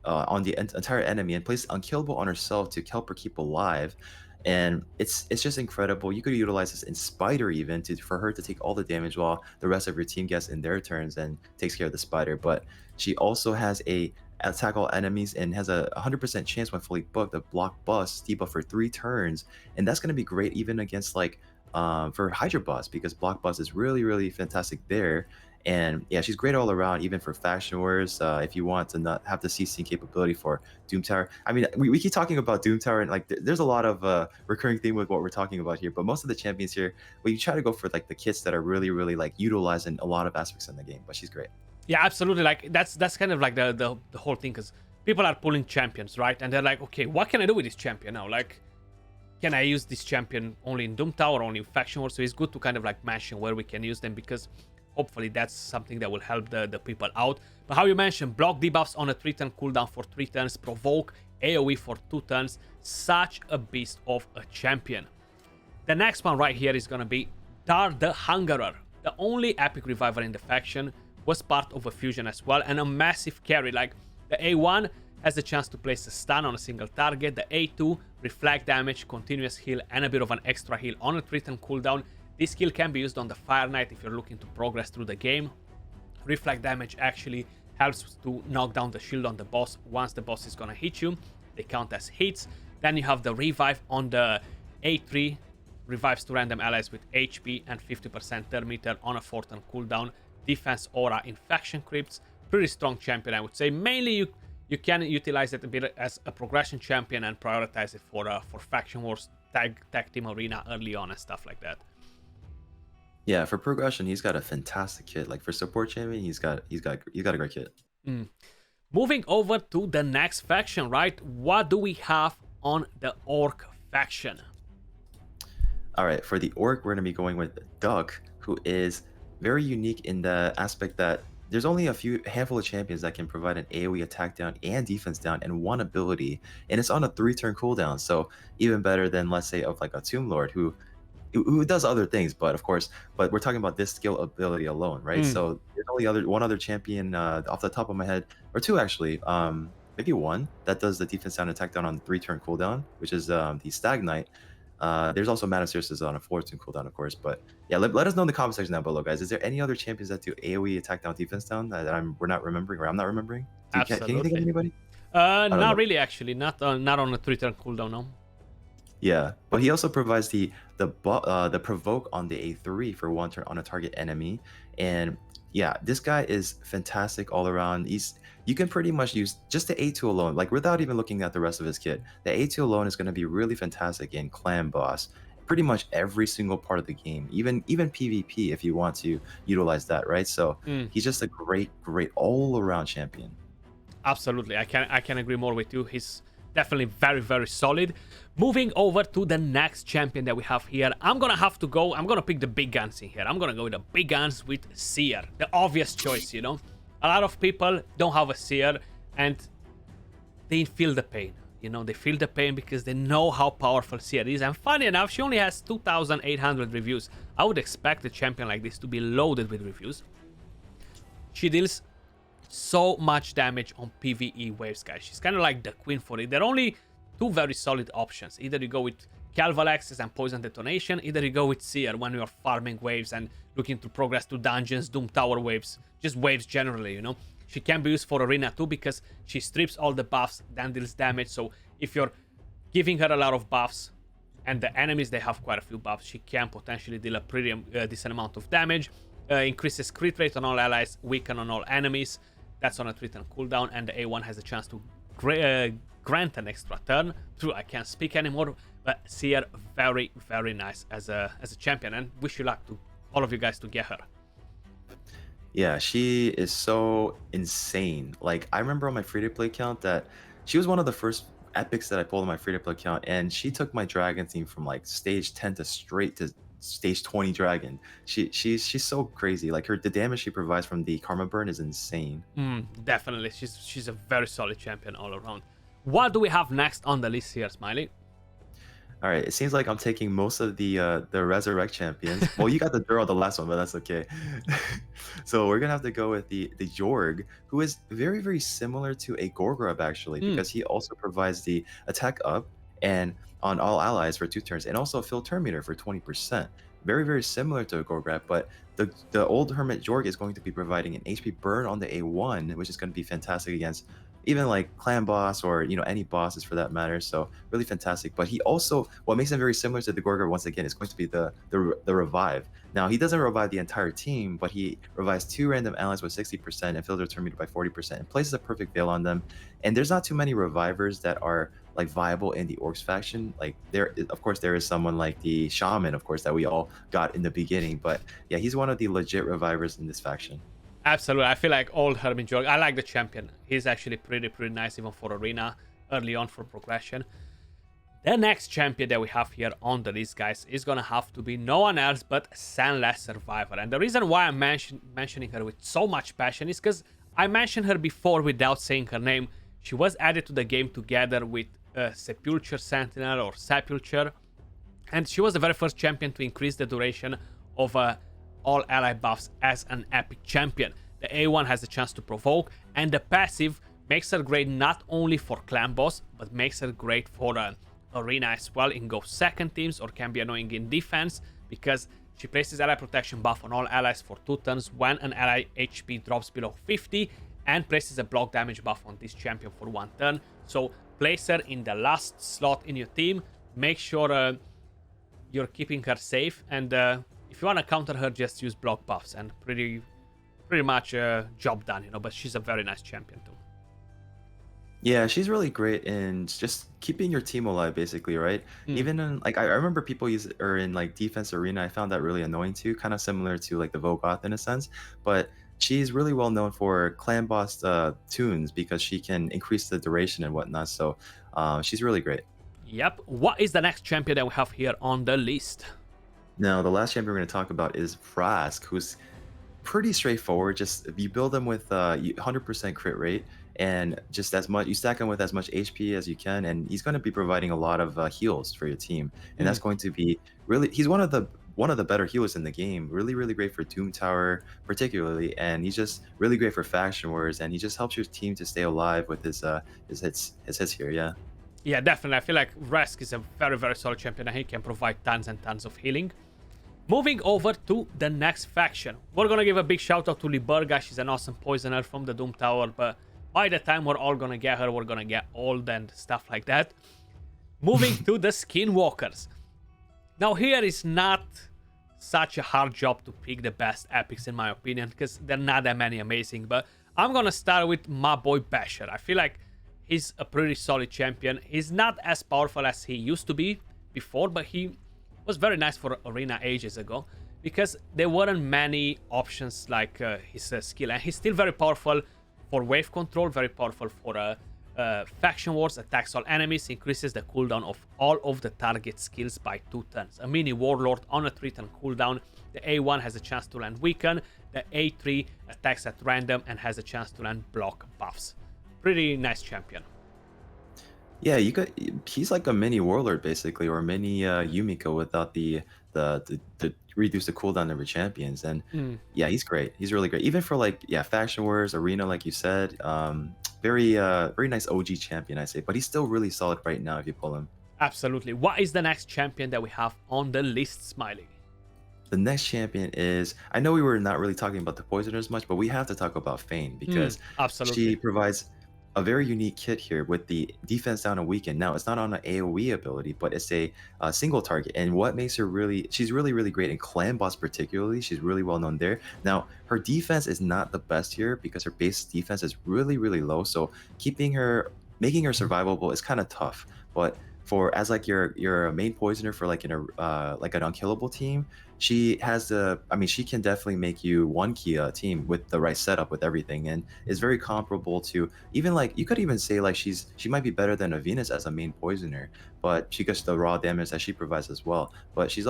on the entire enemy and places unkillable on herself to help her keep alive. And it's just incredible. You could utilize this in Spider even for her to take all the damage while the rest of your team gets in their turns and takes care of the Spider. But she also has a attack all enemies and has a 100% chance when fully booked of block bust debuff for 3 turns, and that's going to be great even against like for Hydra boss, because block bust is really fantastic there. And yeah, she's great all around, even for faction wars. If you want to not have the CCing capability for Doom Tower. I mean, we keep talking about Doom Tower, and like there's a lot of recurring theme with what we're talking about here. But most of the champions here, well, you try to go for like the kits that are really like utilized in a lot of aspects in the game. But she's great. Yeah, absolutely. Like that's kind of like the whole thing, because people are pulling champions, right? And they're like, okay, what can I do with this champion now? Like, can I use this champion only in Doom Tower, only in Faction Wars? So it's good to kind of like mention where we can use them, because hopefully that's something that will help the people out. But how you mentioned, block debuffs on a 3-turn cooldown for 3 turns, provoke AoE for 2 turns, such a beast of a champion. The next one right here is gonna be Dar the Hungerer. The only epic reviver in the faction, was part of a fusion as well, and a massive carry. Like, the A1 has the chance to place a stun on a single target, the A2 reflect damage, continuous heal, and a bit of an extra heal on a 3-turn cooldown. This skill can be used on the Fire Knight if you're looking to progress through the game. Reflect damage actually helps to knock down the shield on the boss once the boss is gonna hit you. They count as hits. Then you have the revive on the A3, revives to random allies with HP and 50% turn meter on a 4-turn cooldown. Defense aura in faction crypts. Pretty strong champion, I would say. Mainly you can utilize it a bit as a progression champion and prioritize it for faction wars, tag team arena early on and stuff like that. Yeah, for progression, he's got a fantastic kit. Like for support champion, he's got a great kit. Moving over to the next faction, right? What do we have on the Orc faction? All right, for the Orc, we're gonna be going with Duck, who is very unique in the aspect that there's only a handful of champions that can provide an AoE attack down and defense down in one ability, and it's on a 3-turn cooldown. So even better than, let's say, of like a Tomb Lord who does other things, but we're talking about this skill ability alone, right? So there's only one other champion off the top of my head, or 2 actually, maybe 1 that does the defense down attack down on 3-turn cooldown, which is the Stag Knight. There's also Mana Circes on a 4-turn cooldown, of course. But yeah, let us know in the comment section down below, guys. Is there any other champions that do AoE attack down, defense down that we're not remembering, or I'm not remembering? Absolutely. Can you think of anybody? Not really, actually. Not on a 3-turn cooldown, no. Yeah, but he also provides the provoke on the A3 for 1 turn on a target enemy, and yeah, this guy is fantastic all around. You can pretty much use just the A2 alone, like without even looking at the rest of his kit. The A2 alone is going to be really fantastic in Clan Boss, pretty much every single part of the game, even PvP if you want to utilize that, right? So he's just a great all around champion. Absolutely, I can agree more with you. He's definitely very solid. Moving over to the next champion that we have here, I'm gonna pick the big guns in here. I'm gonna go with the big guns with Seer, the obvious choice, you know. A lot of people don't have a Seer and they feel the pain, you know. They feel the pain because they know how powerful Seer is, and funny enough, she only has 2,800 reviews. I would expect a champion like this to be loaded with reviews. She deals so much damage on PvE waves, guys. She's kind of like the queen for it. There are only 2 very solid options. Either you go with Calvalaxes and Poison Detonation, either you go with Seer when you're farming waves and looking to progress to dungeons, Doom Tower waves, just waves generally, you know. She can be used for Arena too because she strips all the buffs, then deals damage. So if you're giving her a lot of buffs and the enemies, they have quite a few buffs, she can potentially deal a pretty decent amount of damage. Increases crit rate on all allies, weaken on all enemies. That's on a 3-turn cooldown, and the A1 has a chance to grant an extra turn. True, I can't speak anymore, but Seer very nice as a champion, and wish you luck to all of you guys to get her. Yeah, she is so insane. Like, I remember on my free-to-play account that she was one of the first epics that I pulled on my free-to-play account, and she took my dragon team from like stage 10 to straight to stage 20 dragon. She's so crazy. Like the damage she provides from the karma burn is insane. Definitely, she's a very solid champion all around. What do we have next on the list here, Smiley? All right, it seems like I'm taking most of the resurrect champions. Well, you got the Duro the last one, but that's okay. So we're gonna have to go with the Jorg, who is very very similar to a Gorgrub actually, Mm, because he also provides the attack up and on all allies for 2 turns, and also a fill turn meter for 20%. Very very similar to a Gorgrab, but the old Hermit Jorg is going to be providing an HP burn on the A1, which is going to be fantastic against even like clan boss or any bosses for that matter. So really fantastic. But he also, what makes him very similar to the Gorgon once again is going to be the revive. Now he doesn't revive the entire team, but he revives 2 random allies with 60% and fills their turn meter by 40% and places a perfect veil on them. And there's not too many revivers that are like viable in the Orcs faction. Like of course there is someone like the Shaman, of course, that we all got in the beginning. But yeah, he's one of the legit revivers in this faction. absolutely. I feel like old Hermit Jorg. I like the champion. He's actually pretty nice even for arena early on for progression. The next champion that we have here on the list, guys, is gonna have to be no one else but Sandless Survivor. And the reason why I'm mentioning her with so much passion is because I mentioned her before without saying her name. She was added to the game together with Sepulture Sentinel or Sepulture, and she was the very first champion to increase the duration of all ally buffs as an epic champion. The A1 has the chance to provoke, and the passive makes her great not only for clan boss, but makes her great for arena as well in go second teams, or can be annoying in defense because she places ally protection buff on all allies for 2 turns when an ally HP drops below 50, and places a block damage buff on this champion for 1 turn. So place her in the last slot in your team. Make sure you're keeping her safe, and if you want to counter her, just use block buffs, and pretty much job done, But she's a very nice champion too. Yeah, she's really great in just keeping your team alive, basically, right? Even in like I remember people use her in like defense arena. I found that really annoying too, kind of similar to like the Vogoth in a sense. But she's really well known for clan boss tunes because she can increase the duration and whatnot. So she's really great. Yep. What is the next champion that we have here on the list? Now, the last champion we're going to talk about is Frask, who's pretty straightforward. Just you build them with 100% crit rate, and just as much you stack him with as much HP as you can, and he's going to be providing a lot of heals for your team, and that's going to be really. He's one of the better healers in the game. Really, really great for Doom Tower, particularly, and he's just really great for faction wars, and he just helps your team to stay alive with his hits here. Yeah. Yeah, definitely. I feel like Rask is a very solid champion, and he can provide tons and tons of healing. Moving over to the next faction. We're gonna give a big shout out to Liburga. She's an awesome poisoner from the Doom Tower, but by the time we're all gonna get her, we're gonna get old and stuff like that. Moving to the Skinwalkers. Now here is not such a hard job to pick the best epics in my opinion, because there are not that many amazing, but I'm gonna start with my boy Basher. I feel like he's a pretty solid champion. He's not as powerful as he used to be before, but he was very nice for arena ages ago because there weren't many options like his skill, and he's still very powerful for wave control, very powerful for faction wars, attacks all enemies, increases the cooldown of all of the target skills by 2 turns. A mini warlord on a 3-turn cooldown. The A1 has a chance to land weaken, the A3 attacks at random and has a chance to land block buffs. Pretty nice champion. Yeah, you could. He's like a mini warlord basically, or a mini Yumiko without the reduce the cooldown of your champions. And yeah, he's great. He's really great. Even for like faction wars, arena, like you said. Very nice OG champion, I say. But he's still really solid right now if you pull him. Absolutely. What is the next champion that we have on the list, Smiley? The next champion is, I know we were not really talking about the poisoners much, but we have to talk about Fane because absolutely. she provides a very unique kit here with the defense down and weaken. Now, it's not on an AoE ability, but it's a single target. And what makes her she's really great in clan boss particularly. She's really well known there. Now, her defense is not the best here because her base defense is really low. So making her survivable is kind of tough. But as like your main poisoner for like like an unkillable team, she can definitely make you one key a team with the right setup with everything, and is very comparable to even like you could even say like she might be better than a Venus as a main poisoner, but she gets the raw damage that she provides as well. But she's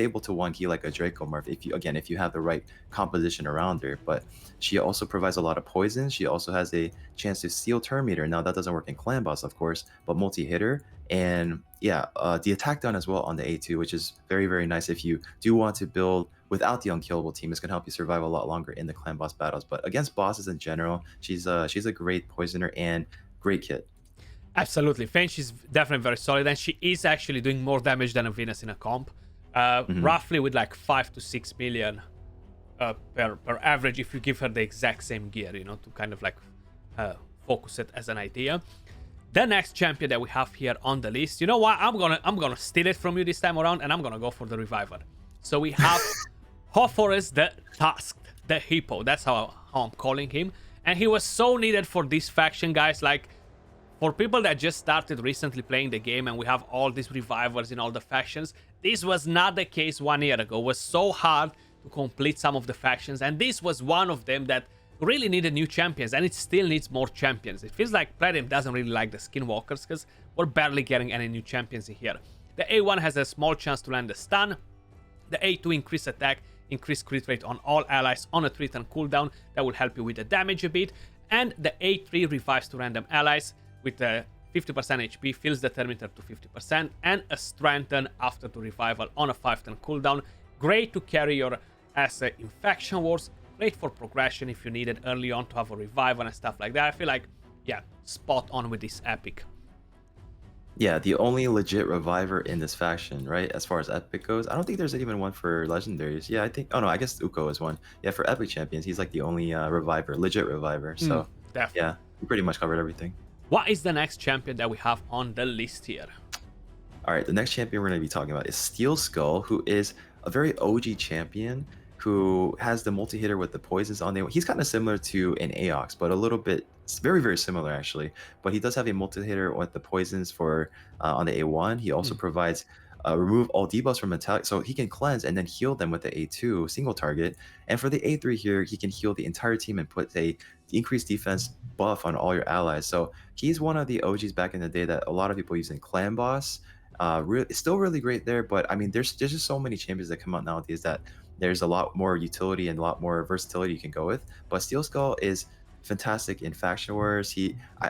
able to one key like a Draco Marth if you have the right composition around her. But she also provides a lot of poison. She also has a chance to steal turn meter. Now that doesn't work in clan boss, of course, but multi-hitter And yeah, the attack down as well on the A2, which is very, very nice if you do want to build without the unkillable team. It's going to help you survive a lot longer in the clan boss battles. But against bosses in general, she's a great poisoner and great kit. Absolutely. Finch is definitely very solid, and she is actually doing more damage than a Venus in a comp. Roughly with like 5 to 6 million per average if you give her the exact same gear, you know, to kind of like focus it as an idea. The next champion that we have here on the list, you know what? I'm gonna steal it from you this time around, and I'm gonna go for the Reviver. So we have Hoforus the Tusked, the Hippo. That's how I'm calling him. And he was so needed for this faction, guys. Like, for people that just started recently playing the game and we have all these Revivers in all the factions, this was not the case 1 year ago. It was so hard to complete some of the factions, and this was one of them that really needed new champions, and it still needs more champions. It feels like Platinum doesn't really like the Skinwalkers because we're barely getting any new champions in here. The A1 has a small chance to land a stun. The A2 increase attack, increase crit rate on all allies on a 3-turn cooldown. That will help you with the damage a bit. And the A3 revives to random allies with a 50% HP, fills the Terminator to 50%, and a strengthen after the revival on a 5-turn cooldown. Great to carry your asset in Faction Wars. Great for progression if you need it early on to have a revival and stuff like that. I feel like, yeah, spot on with this epic. Yeah, the only legit reviver in this faction, right? As far as epic goes, I don't think there's even one for legendaries. Yeah, I think. Oh no, I guess Uko is one. Yeah, for epic champions, he's like the only reviver, legit reviver. So definitely. Yeah, we pretty much covered everything. What is the next champion that we have on the list here? All right, the next champion we're going to be talking about is Steel Skull, who is a very OG champion who has the multi-hitter with the poisons on there. He's kind of similar to an Aox, but a little bit, it's very, very similar actually. But he does have a multi-hitter with the poisons for on the A1. He also provides remove all debuffs from metallic, so he can cleanse and then heal them with the A2 single target. And for the A3 here, he can heal the entire team and put a increased defense buff on all your allies. So he's one of the OGs back in the day that a lot of people use in Clan Boss. Still really great there, but I mean, there's just so many champions that come out nowadays that there's a lot more utility and a lot more versatility you can go with. But Steel Skull is fantastic in Faction Wars.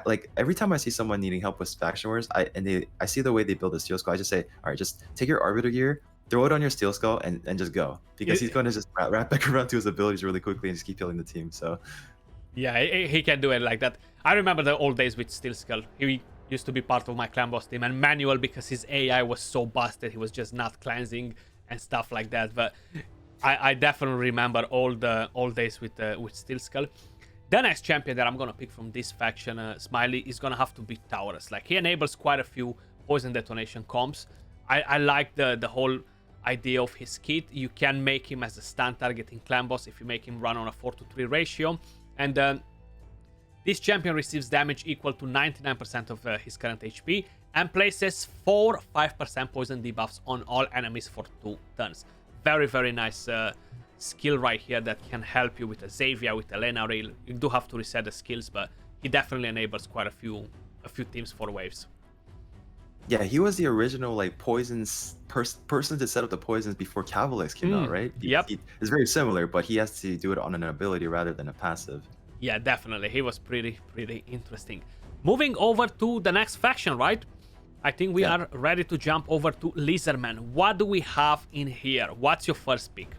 Like every time I see someone needing help with Faction Wars, I see the way they build a Steel Skull, I just say, all right, just take your Arbiter gear, throw it on your Steel Skull, and just go, because he's going to just wrap back around to his abilities really quickly and just keep healing the team. So yeah, he can do it like that. I remember the old days with Steel Skull. He used to be part of my Clan Boss team, and manual because his AI was so busted, he was just not cleansing and stuff like that. But I definitely remember all the old days with Steel Skull. The next champion that I'm gonna pick from this faction, Smiley, is gonna have to be Taurus. Like, he enables quite a few poison detonation comps. I like the whole idea of his kit. You can make him as a stun target in Clan Boss if you make him run on a 4-to-3 ratio. And this champion receives damage equal to 99% of his current HP and places 4-5% poison debuffs on all enemies for 2 turns. Very, very nice skill right here that can help you with a Xavia, with a Lena Rail. You do have to reset the skills, but he definitely enables quite a few teams for waves. yeah, he was the original like poisons person to set up the poisons before Cavalix came out, right? Yep. It's very similar, but he has to do it on an ability rather than a passive. Yeah, definitely. He was pretty interesting. Moving over to the next faction, right? I think we are ready to jump over to Lizardmen. What do we have in here? What's your first pick?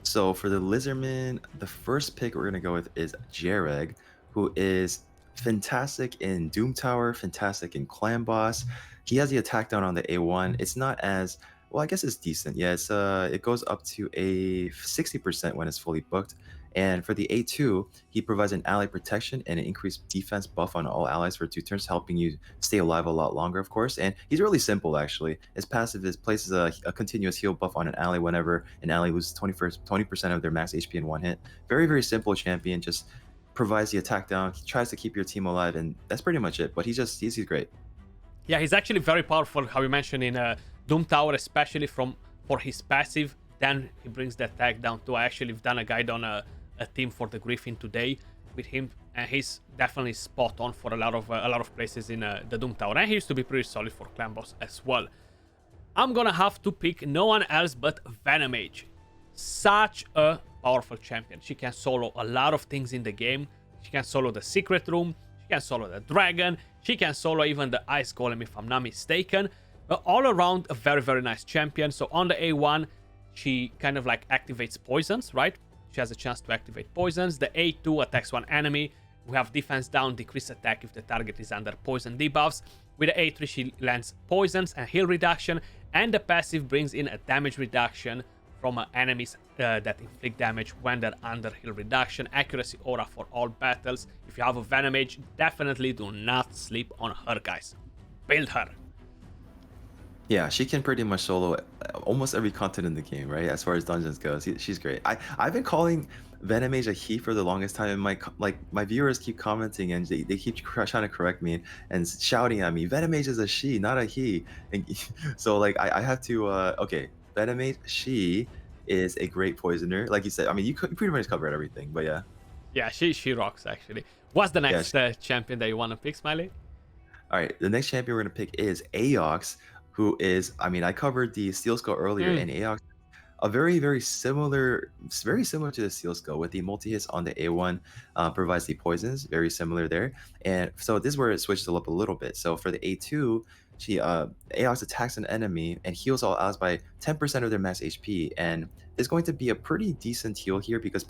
So for the Lizardmen, the first pick we're gonna go with is Jareg, who is fantastic in Doom Tower, fantastic in Clan Boss. He has the attack down on the A1. It's not as well, I guess it's decent. Yeah, it goes up to a 60% when it's fully booked. And for the A2, he provides an ally protection and an increased defense buff on all allies for 2 turns, helping you stay alive a lot longer, of course. And he's really simple, actually. His passive places a continuous heal buff on an ally whenever an ally loses 20% of their max HP in 1 hit. Very, very simple champion. Just provides the attack down. He tries to keep your team alive, and that's pretty much it. But he's great. Yeah, he's actually very powerful, how you mentioned in Doom Tower, especially for his passive. Then he brings the attack down too. I actually have done a guide on a team for the Griffin today with him, and he's definitely spot on for a lot of places in the Doom Tower, and he used to be pretty solid for Clan Boss as well. I'm gonna have to pick no one else but Venomage. Such a powerful champion. She can solo a lot of things in the game. She can solo the secret room, she can solo the dragon, she can solo even the ice golem if I'm not mistaken. All around a very, very nice champion. So on the A1, she kind of like activates poisons, right? She has a chance to activate poisons. The A2 attacks one enemy. We have defense down, decrease attack if the target is under poison debuffs. With the A3, she lands poisons and heal reduction. And the passive brings in a damage reduction from enemies that inflict damage when they're under heal reduction. Accuracy aura for all battles. If you have a Venom Mage, definitely do not sleep on her, guys. Build her. Yeah, she can pretty much solo almost every content in the game, right? As far as dungeons goes, she's great. I've been calling Venom Mage a he for the longest time, and my viewers keep commenting and they keep trying to correct me and shouting at me. Venom Mage is a she, not a he. And so like I have to okay, Venom Mage, she is a great poisoner. Like you said, I mean you pretty much covered everything, but yeah. Yeah, she rocks actually. What's the next champion that you want to pick, Smiley? All right, the next champion we're gonna pick is Aox, who is, I mean, I covered the Steel Skull earlier, and Aox, a very similar to the Steel Skull with the multi-hits on the A1, provides the poisons, very similar there. And so this is where it switched up a little bit. So for the A2, Aox attacks an enemy and heals all allies by 10% of their max HP, and there's going to be a pretty decent heal here because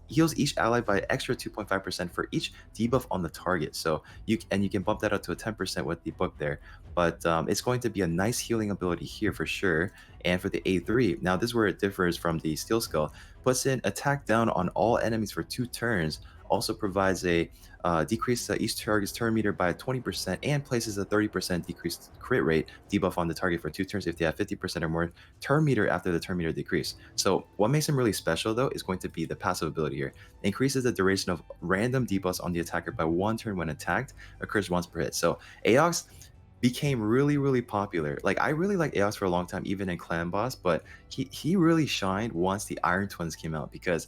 heals each ally by an extra 2.5% for each debuff on the target. So you can bump that up to a 10% with the book there. But it's going to be a nice healing ability here for sure. And for the A3, now this is where it differs from the Steel Skull. Puts in attack down on all enemies for 2 turns. Also provides a decrease each target's turn meter by 20% and places a 30% decreased crit rate debuff on the target for 2 turns if they have 50% or more turn meter after the turn meter decrease. So what makes him really special though is going to be the passive ability here. Increases the duration of random debuffs on the attacker by 1 turn when attacked, occurs once per hit. So Aox became really popular. Like I really liked Aox for a long time, even in Clan Boss, but he really shined once the Iron Twins came out because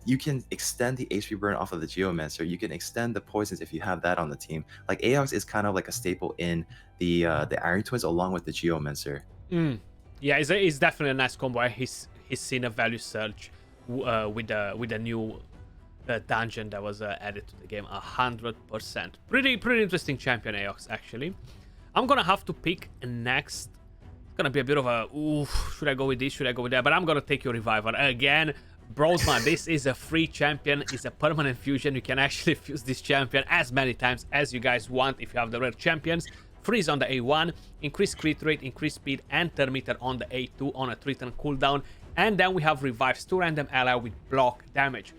you can extend the HP burn off of the Geomancer. You can extend the poisons if you have that on the team. Like Aox is kind of like a staple in the Iron Twins along with the Geomancer. Yeah, it's definitely a nice combo. He's seen a value surge with the new dungeon that was added to the game. 100%. Pretty interesting champion Aox actually. I'm gonna have to pick next. It's gonna be a bit of a should I go with this? Should I go with that? But I'm gonna take your Reviver again. Brosman, this is a free champion. It's a permanent fusion. You can actually fuse this champion as many times as you guys want if you have the rare champions. Freeze on the A1, increase crit rate, increase speed, and turn meter on the A2 on a 3-turn cooldown. And then we have revives 2 random ally with block damage.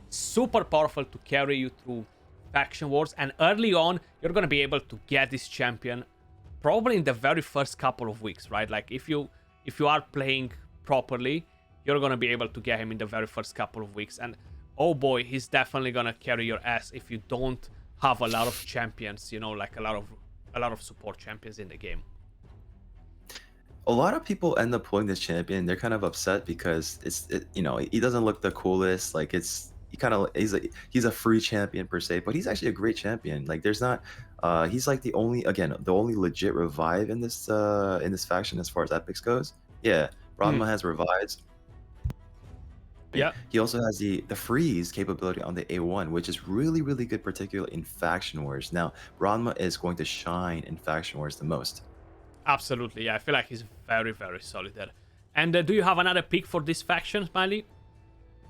Super powerful to carry you through faction wars. And early on, you're going to be able to get this champion probably in the very first couple of weeks, right? Like if you are playing properly, you're going to be able to get him in the very first couple of weeks. And oh boy, he's definitely going to carry your ass if you don't have a lot of champions, you know, like a lot of support champions in the game. A lot of people end up pulling this champion. They're kind of upset because you know, he doesn't look the coolest. Like he's a free champion per se, but he's actually a great champion. Like there's not he's like the only legit revive in this faction as far as epics goes. Yeah, Ranma has revives. Yeah. He also has the freeze capability on the A1, which is really good, particularly in faction wars. Now, Ranma is going to shine in faction wars the most. Absolutely, yeah. I feel like he's very solid there. And do you have another pick for this faction, Smiley?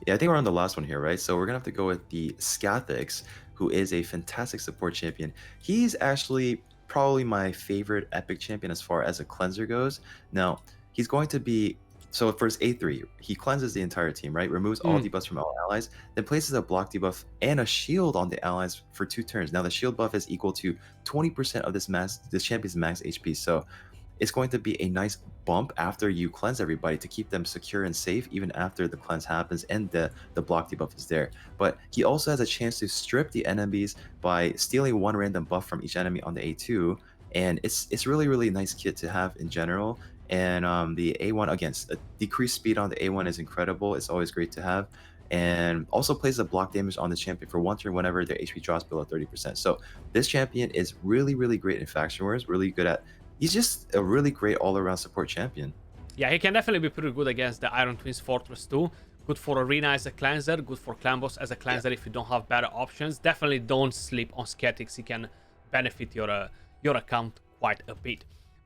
Yeah, I think we're on the last one here, right? So we're gonna have to go with the Skathix, who is a fantastic support champion. He's actually probably my favorite epic champion as far as a cleanser goes. Now, he's going to be so for his A3, he cleanses the entire team, right? Removes all debuffs from all allies, then places a block debuff and a shield on the allies for 2 turns. Now the shield buff is equal to 20% of this champion's max HP. So it's going to be a nice bump after you cleanse everybody to keep them secure and safe even after the cleanse happens and the block debuff is there. But he also has a chance to strip the enemies by stealing 1 random buff from each enemy on the A2. And it's really nice kit to have in general. And the A1, again, decreased speed on the A1 is incredible. It's always great to have. And also plays the block damage on the champion for 1 turn whenever their HP drops below 30%. So this champion is really great in faction wars, really good at... He's just a really great all-around support champion. Yeah, he can definitely be pretty good against the Iron Twins Fortress too. Good for Arena as a cleanser, good for Clan Boss as a cleanser if you don't have better options. Definitely don't sleep on Sketics. It can benefit your account quite a bit.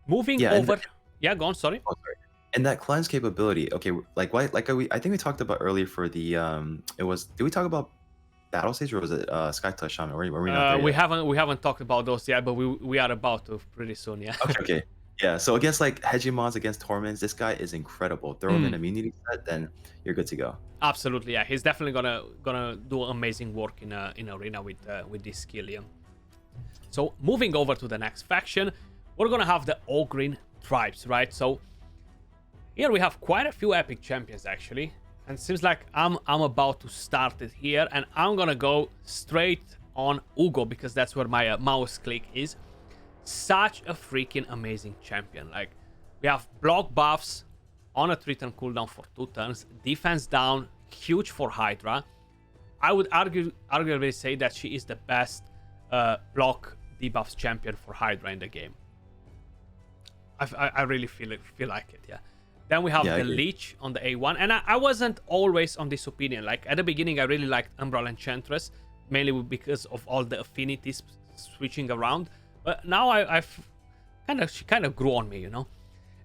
Moving over... Yeah, go on, sorry. Oh, sorry. And that cleanse capability, okay, like I think we talked about earlier for the did we talk about Battle Stage or was it Sky Touch Shaman? Were we not there yet? We haven't talked about those yet, but we are about to pretty soon, yeah. Okay. Yeah, so against like Hegemons, against Torments, this guy is incredible. Throw him in immunity set, then you're good to go. Absolutely, yeah. He's definitely gonna do amazing work in Arena with this skill, yeah. So moving over to the next faction, we're gonna have the Orgyns tribes, right? So here we have quite a few epic champions actually, and it seems like I'm about to start it here, and I'm gonna go straight on Ugo because that's where my mouse click is. Such a freaking amazing champion. Like, we have block buffs on a 3-turn cooldown for 2 turns, defense down, huge for Hydra. I would arguably say that she is the best block debuffs champion for Hydra in the game. I really feel like it, yeah. Then we have the Leech on the A1, and I wasn't always on this opinion. Like, at the beginning, I really liked Umbral Enchantress, mainly because of all the affinities switching around. But now she kind of grew on me, you know.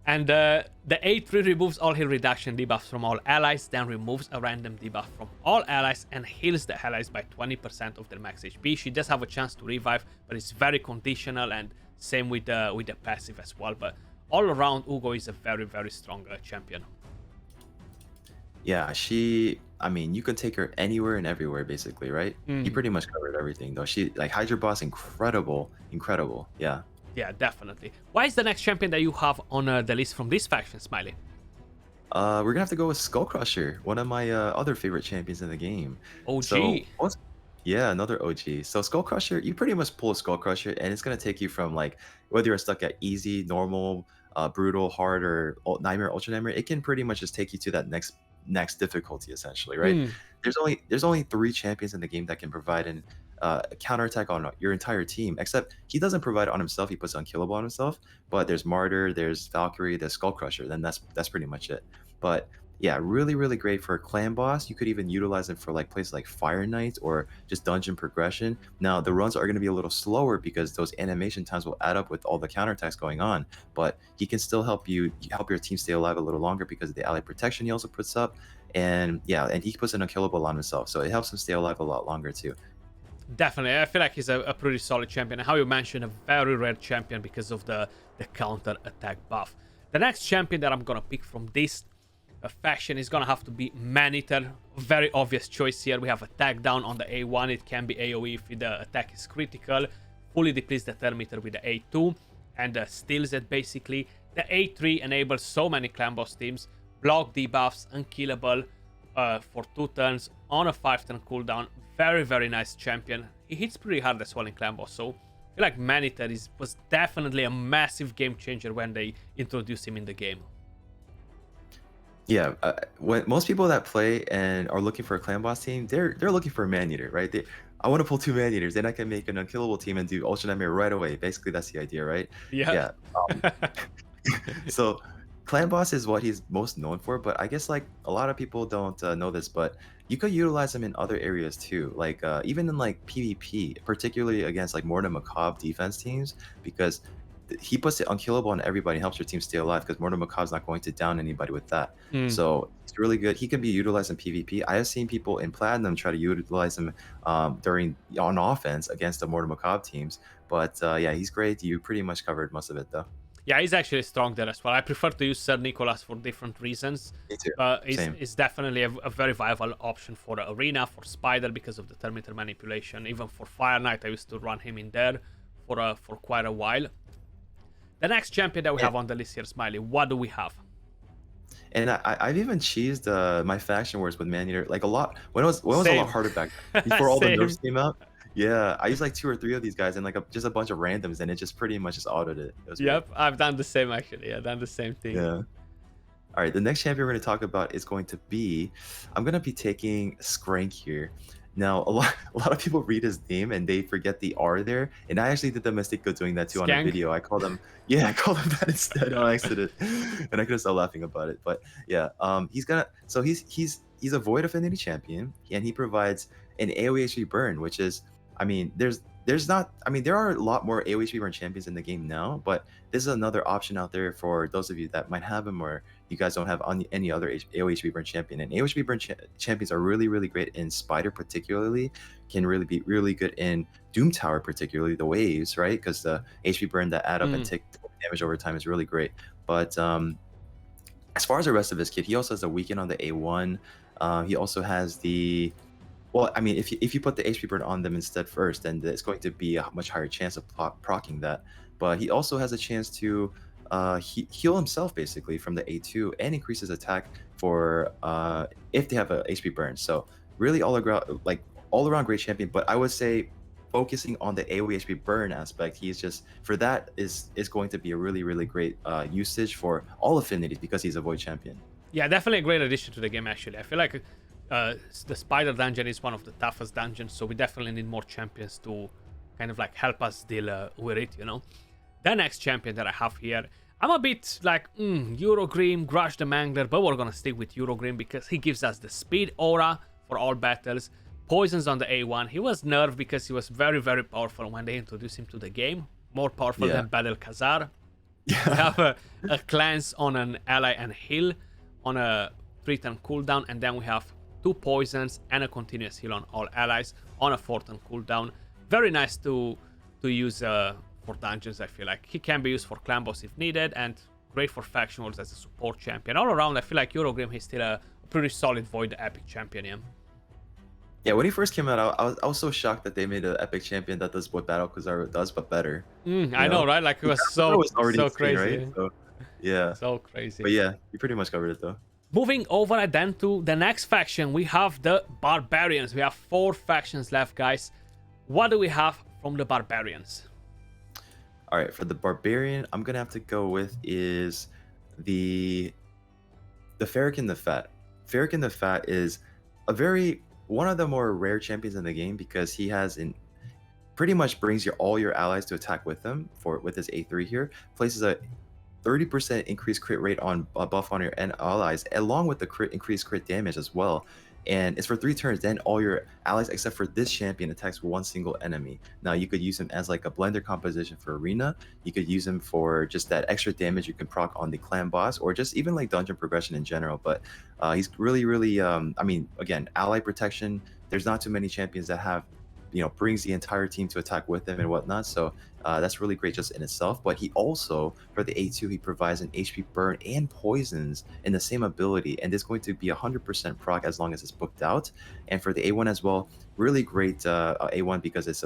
And the A3 removes all heal reduction debuffs from all allies, then removes a random debuff from all allies and heals the allies by 20% of their max HP. She does have a chance to revive, but it's very conditional, and same with the passive as well. But all around, Ugo is a very, very strong champion. Yeah, I mean, you can take her anywhere and everywhere, basically, right? You pretty much covered everything, though. She, like, Hydra Boss, incredible, yeah. Yeah, definitely. Why is the next champion that you have on the list from this faction, Smiley? We're gonna have to go with Skull Crusher, one of my other favorite champions in the game. OG. So, yeah, another OG. So Skull Crusher, you pretty much pull a Skull Crusher, and it's gonna take you from, like, whether you're stuck at easy, normal, brutal, hard, or Nightmare, Ultra Nightmare, it can pretty much just take you to that next difficulty, essentially, right? There's only 3 champions in the game that can provide an counterattack on your entire team, except he doesn't provide it on himself. He puts Unkillable on himself, but there's Martyr, there's Valkyrie, there's Skull Crusher, then that's pretty much it. But yeah, really, really great for a clan boss. You could even utilize it for like places like Fire Knights or just dungeon progression. Now the runs are going to be a little slower because those animation times will add up with all the counterattacks going on, but he can still help your team stay alive a little longer because of the ally protection he also puts up. And yeah, and he puts an Unkillable on himself, so it helps him stay alive a lot longer too. Definitely, I feel like he's a pretty solid champion. And how you mentioned, a very rare champion because of the counter attack buff. The next champion that I'm gonna pick from this faction is gonna have to be Man-Eater. Very obvious choice here. We have attack down on the A1. It can be AoE if the attack is critical. Fully depletes the Thermometer with the A2 and steals it basically. The A3 enables so many clan boss teams. Block debuffs, unkillable for 2 turns on a 5-turn cooldown. Very, very nice champion. He hits pretty hard as well in clan boss, so I feel like Man-Eater was definitely a massive game changer when they introduced him in the game. Yeah, when most people that play and are looking for a clan boss team, they're looking for a Man-Eater, right? I want to pull 2 Man-Eaters, then I can make an unkillable team and do Ultra Nightmare right away. Basically, that's the idea, right? Yeah. So clan boss is what he's most known for, but I guess like a lot of people don't know this, but you could utilize him in other areas too, like even in like PvP, particularly against like Mortem Macabre defense teams, because he puts it unkillable on everybody and helps your team stay alive because Mortem Macabre's not going to down anybody with that. So it's really good. He can be utilized in PvP. I have seen people in Platinum try to utilize him on offense against the Mortem Macabre teams, but yeah, he's great. You pretty much covered most of it though. Yeah, he's actually strong there as well. I prefer to use Sir Nicholas for different reasons. Me too. It's definitely a very viable option for the Arena, for Spider because of the Thermometer manipulation. Even for Fire Knight, I used to run him in there for quite a while. The next champion that we have on the list here, Smiley, what do we have? And I've even cheesed my faction wars with Man-Eater like a lot. When it was a lot harder back before all the nerfs came out. Yeah, I used like 2 or 3 of these guys and like just a bunch of randoms, and it just pretty much just autoed it. Yep, great. I've done the same actually. Yeah, done the same thing. Yeah. All right, the next champion we're going to talk about is going to be, I'm going to be taking Skrank here. Now, a lot of people read his name and they forget the R there, and I actually did the mistake of doing that too on a video. I called him that instead on accident, and I could have stopped laughing about it. But yeah, he's he's a Void Affinity champion, and he provides an AoE HP burn, which is, I mean, there's not, I mean, there are a lot more AoE HP burn champions in the game now, but this is another option out there for those of you that might have him, or you guys don't have any other AoE HP burn champion. And AoE HP burn champions are really, really great in Spider, particularly, can really be really good in Doom Tower, particularly the waves, right? Because the HP burn that add up and take damage over time is really great. But as far as the rest of his kit, he also has a weaken on the A1. He also has the, well, I mean, if you put the HP burn on them instead first, then it's going to be a much higher chance of proccing that. But he also has a chance to heal himself basically from the A2 and increase his attack for if they have a HP burn. So really all around great champion. But I would say focusing on the AoE HP burn aspect, he's just, for that is going to be a really, really great usage for all affinities because he's a Void champion. Yeah, definitely a great addition to the game, actually. I feel like the Spider dungeon is one of the toughest dungeons, so we definitely need more champions to kind of like help us deal with it, you know? The next champion that I have here, I'm a bit like, Eurogrim, Grudge the Mangler, but we're gonna stick with Eurogrim because he gives us the speed aura for all battles, poisons on the A1. He was nerfed because he was very, very powerful when they introduced him to the game. More powerful than Battle Khazar. We have a cleanse on an ally and heal on a 3-turn cooldown, and then we have 2 poisons and a continuous heal on all allies on a 4-turn cooldown. Very nice to use for dungeons, I feel like. He can be used for clan boss if needed, and great for faction wars as a support champion. All around, I feel like Eurogrim, he's still a pretty solid Void epic champion, yeah. Yeah, when he first came out, I was so shocked that they made an epic champion that does what Battle Khazar does, but better. I know, right? Like, it was so insane, crazy. Right? So, yeah. So crazy. But yeah, you pretty much covered it, though. Moving over then to the next faction, we have the Barbarians. We have 4 factions left, guys. What do we have from the Barbarians? All right, for the Barbarian, I'm going to have to go with is the Ferrican the Fat. Ferrican the Fat is one of the more rare champions in the game because he has pretty much brings all your allies to attack with him with his A3 here. Places a 30% increased crit rate on a buff on your allies, along with the increased crit damage as well. And it's for 3 turns, then all your allies except for this champion attacks one single enemy. Now you could use him as like a blender composition for arena. You could use him for just that extra damage you can proc on the clan boss, or just even like dungeon progression in general. But he's really, really, I mean, again, ally protection. There's not too many champions that have, brings the entire team to attack with them and whatnot. So that's really great just in itself. But he also, for the A2, he provides an HP burn and poisons in the same ability. And it's going to be 100% proc as long as it's booked out. And for the A1 as well, really great A1 because it's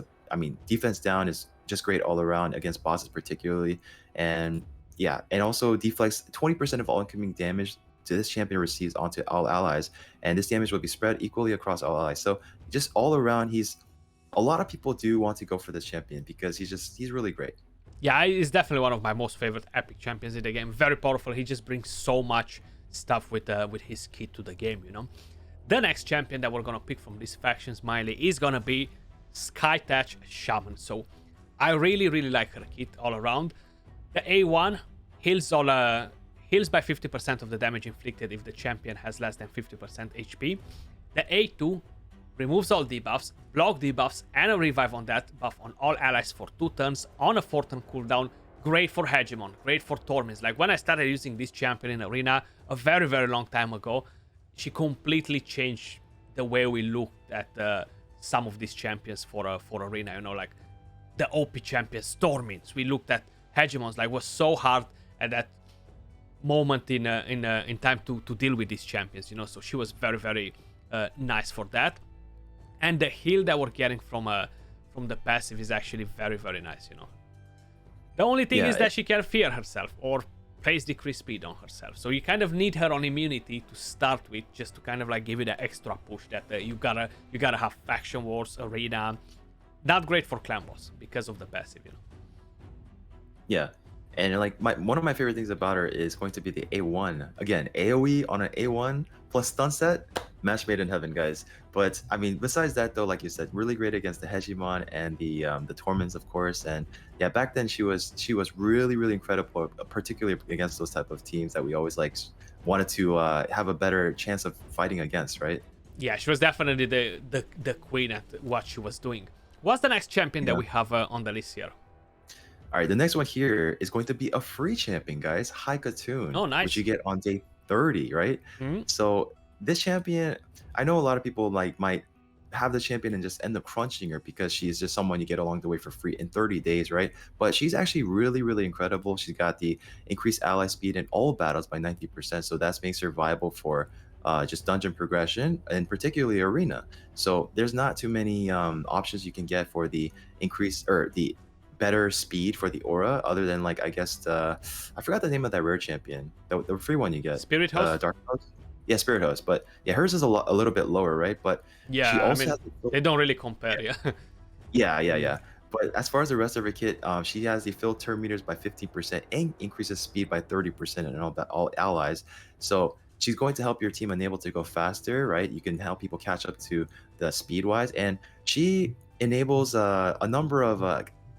defense down is just great all around against bosses particularly. And yeah, and also deflects 20% of all incoming damage to this champion receives onto all allies. And this damage will be spread equally across all allies. So just all around, a lot of people do want to go for this champion because he's really great. Yeah, he's definitely one of my most favorite epic champions in the game. Very powerful. He just brings so much stuff with his kit to the game, The next champion that we're gonna pick from this faction, Smiley, is gonna be Skytouch Shaman. So I really, really like her kit all around. The A1 heals by 50% of the damage inflicted if the champion has less than 50% HP. The A2 removes all debuffs, block debuffs, and a revive on that buff on all allies for 2 turns on a 4-turn cooldown. Great for Hegemon, great for Torments. Like when I started using this champion in Arena a very, very long time ago, she completely changed the way we looked at some of these champions for Arena. Like the OP champions, Torments. We looked at Hegemons, like was so hard at that moment in time to deal with these champions. So she was very, very nice for that. And the heal that we're getting from the passive is actually very, very nice, The only thing is that she can fear herself or place decreased speed on herself. So you kind of need her on immunity to start with, just to kind of like give it an extra push that you gotta have faction wars, arena. Not great for clan boss because of the passive, Yeah. And like one of my favorite things about her is going to be the A1. Again, AoE on an A1 plus stun set, match made in heaven, guys. But I mean, besides that though, like you said, really great against the Hegemon and the Torments, of course. And yeah, back then she was really, really incredible, particularly against those type of teams that we always like wanted to have a better chance of fighting against, right? Yeah, she was definitely the queen at what she was doing. What's the next champion that we have on the list here? All right, the next one here is going to be a free champion, guys. Haikatoon, Oh, nice. which you get on day 30, right? Mm-hmm. So this champion, I know a lot of people like might have the champion and just end up crunching her because she's just someone you get along the way for free in 30 days, right? But she's actually really, really incredible. She's got the increased ally speed in all battles by 90%, so that makes her viable for just dungeon progression and particularly arena. So there's not too many options you can get for the increase or the better speed for the aura, other than like I guess I forgot the name of that rare champion, the free one you get. Spirit Host. Dark Host. Yeah, Spirit Host. But yeah, hers is a little bit lower, right? But yeah, she also I mean, has they don't really compare. yeah. But as far as the rest of her kit, she has the fill turn meters by 15% and increases speed by 30% in all allies. So she's going to help your team enable to go faster, right? You can help people catch up to the speed wise, and she enables a number of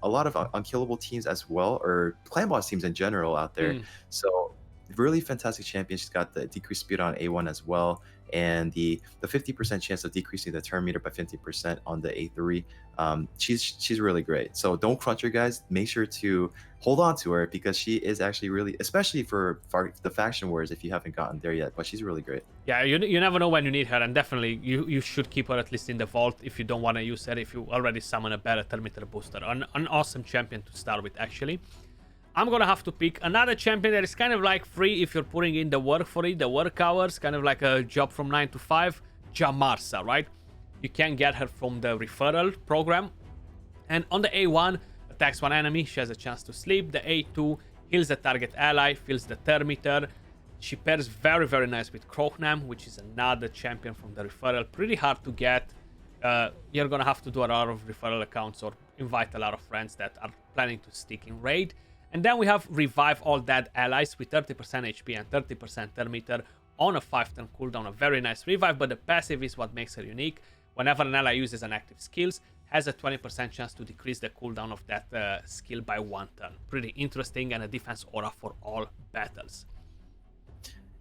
a lot of unkillable teams as well, or clan boss teams in general out there. So really fantastic champion. She's got the decreased speed on A1 as well, and the 50% chance of decreasing the turn meter by 50% on the A3. She's really great. So don't crunch her, guys. Make sure to hold on to her because she is actually really, especially for the faction wars if you haven't gotten there yet. But she's really great. Yeah, you never know when you need her, and definitely you should keep her at least in the vault if you don't want to use her. If you already summon a better turn meter booster, an awesome champion to start with actually. I'm gonna have to pick another champion that is kind of like free if you're putting in the work for it, the work hours, kind of like a job from 9 to 5. Jamarsa, right? You can get her from the referral program. And on the A1, attacks one enemy, she has a chance to sleep. The A2 heals the target ally, fills the turn meter. She pairs very, very nice with Crochnam, which is another champion from the referral. Pretty hard to get. You're gonna have to do a lot of referral accounts or invite a lot of friends that are planning to stick in raid. And then we have Revive All Dead Allies with 30% HP and 30% turn meter on a 5-turn cooldown. A very nice revive, but the passive is what makes her unique. Whenever an ally uses an active skills, has a 20% chance to decrease the cooldown of that skill by 1 turn. Pretty interesting, and a defense aura for all battles.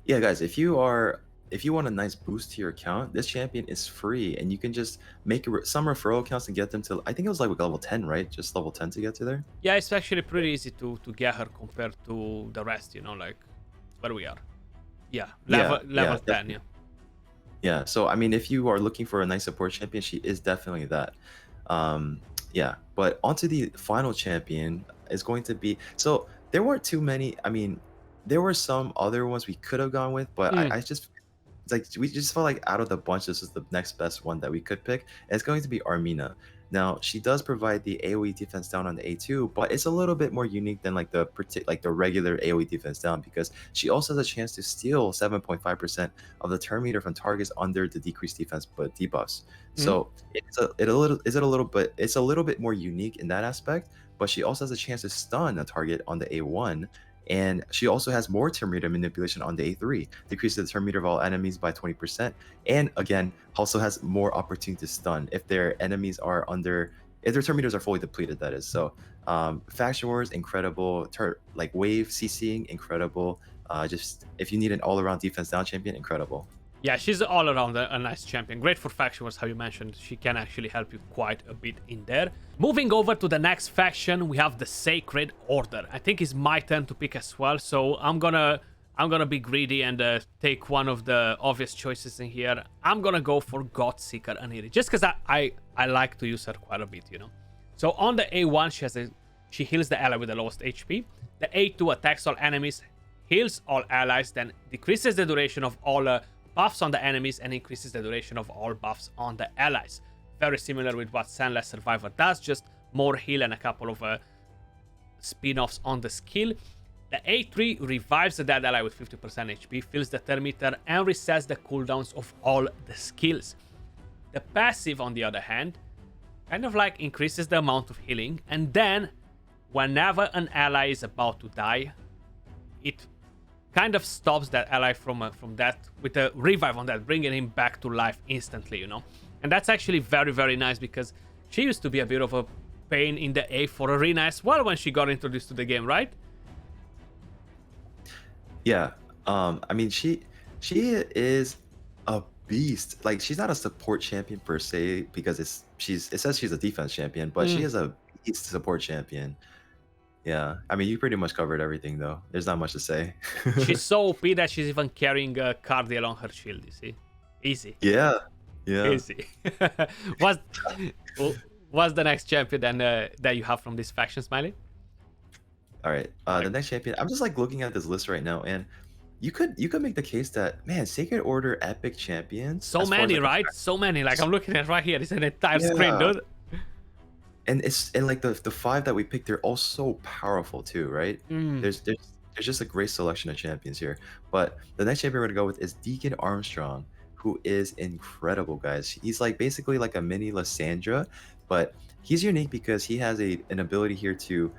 Yeah, guys, if you want a nice boost to your account, this champion is free, and you can just make some referral accounts and get them to, I think it was like level 10, right? Just level 10 to get to there. Yeah, it's actually pretty easy to get her compared to the rest, you know, like where we are. Yeah, level 10, yeah. Yeah, so I mean, if you are looking for a nice support champion, she is definitely that. Yeah, but onto the final champion is going to be, so there weren't too many, I mean, there were some other ones we could have gone with, but I just, it's like we just felt like out of the bunch, this is the next best one that we could pick, and it's going to be Armina. Now, she does provide the AoE defense down on the A2, but it's a little bit more unique than like the regular AoE defense down, because she also has a chance to steal 7.5% of the turn meter from targets under the decreased defense but debuffs. So it's a little bit more unique in that aspect, but she also has a chance to stun a target on the A1. And she also has more turn meter manipulation on the A3, decreases the turn meter of all enemies by 20%, and again, also has more opportunity to stun if their enemies are if their turn meters are fully depleted, that is. So, Faction Wars, incredible. Like wave CCing, incredible. Just if you need an all-around defense down champion, incredible. Yeah, she's all around a nice champion. Great for faction wars, how you mentioned. She can actually help you quite a bit in there. Moving over to the next faction, we have the Sacred Order. I think it's my turn to pick as well, so I'm gonna be greedy and take one of the obvious choices in here. I'm gonna go for Godseeker Aniri, just because I like to use her quite a bit, you know. So on the A1, she heals the ally with the lowest HP. The A2 attacks all enemies, heals all allies, then decreases the duration of all buffs on the enemies and increases the duration of all buffs on the allies. Very similar with what Sandless Survivor does, just more heal and a couple of spin-offs on the skill. The A3 revives the dead ally with 50% HP, fills the turn meter, and resets the cooldowns of all the skills. The passive, on the other hand, kind of like increases the amount of healing, and then whenever an ally is about to die, it kind of stops that ally from that with a revive on that, bringing him back to life instantly, you know. And that's actually very, very nice, because she used to be a bit of a pain in the A4 arena as well when she got introduced to the game, right? Yeah. I mean, she is a beast. Like, she's not a support champion per se because it says she's a defense champion, but she Mm. is a beast support champion. Yeah, I mean, you pretty much covered everything though. There's not much to say. She's so OP that she's even carrying a Cardiel on her shield, you see? Easy. Yeah, yeah. Easy. what's, what's the next champion then that you have from this faction, Smiley? All right, the next champion. I'm just like looking at this list right now, and you could make the case that, man, Sacred Order epic champions. So as far as, many, like, right? So many. Like, I'm looking at right here. It's an entire screen, Yeah. dude. And like the five that we picked, they're all so powerful too, right? Mm. There's just a great selection of champions here. But the next champion we're gonna go with is Deacon Armstrong, who is incredible, guys. He's like basically like a mini Lysandra, but he's unique because he has an ability here to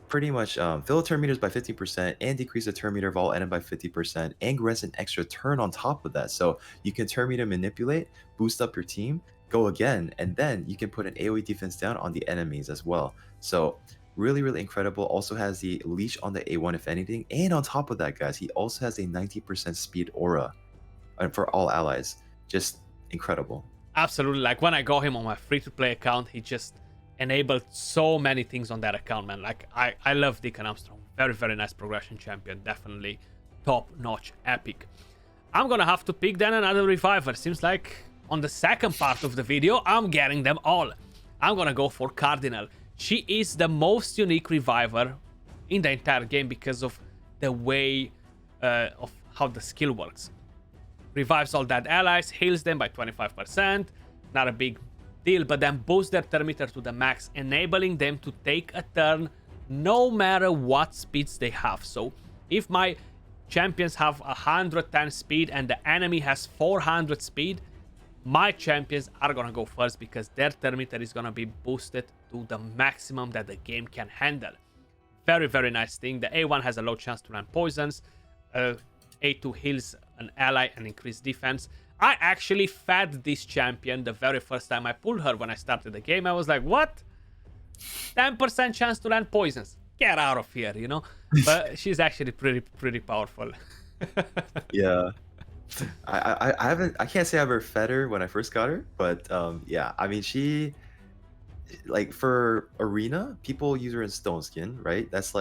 pretty much fill turn meters by 50% and decrease the turn meter of all enemy by 50% and grants an extra turn on top of that. So you can turn meter manipulate, boost up your team, go again, and then you can put an AoE defense down on the enemies as well. So really, really incredible. Also has the leash on the A1 if anything. And on top of that, guys, he also has a 90% speed aura for all allies. Just incredible. Absolutely. Like, when I got him on my free-to-play account, he just enabled so many things on that account, man. Like, I love Deacon Armstrong. Very, very nice progression champion. Definitely top-notch epic. I'm gonna have to pick then another reviver. Seems like on the second part of the video, I'm getting them all. I'm gonna go for Cardinal. She is the most unique reviver in the entire game because of the way of how the skill works. Revives all dead allies, heals them by 25%, not a big deal, but then boosts their turn meter to the max, enabling them to take a turn no matter what speeds they have. So if my champions have 110 speed and the enemy has 400 speed, my champions are gonna go first because their turn meter is gonna be boosted to the maximum that the game can handle. Very, very nice thing. The A1 has a low chance to land poisons. A2 heals an ally and increase defense. I actually fed this champion the very first time I pulled her when I started the game. I was like, what? 10% chance to land poisons. Get out of here, you know? But she's actually pretty powerful. Yeah. I can't say I ever fed her when I first got her, but yeah, I mean, she, like, for arena, people use her in Stone Skin, right? That's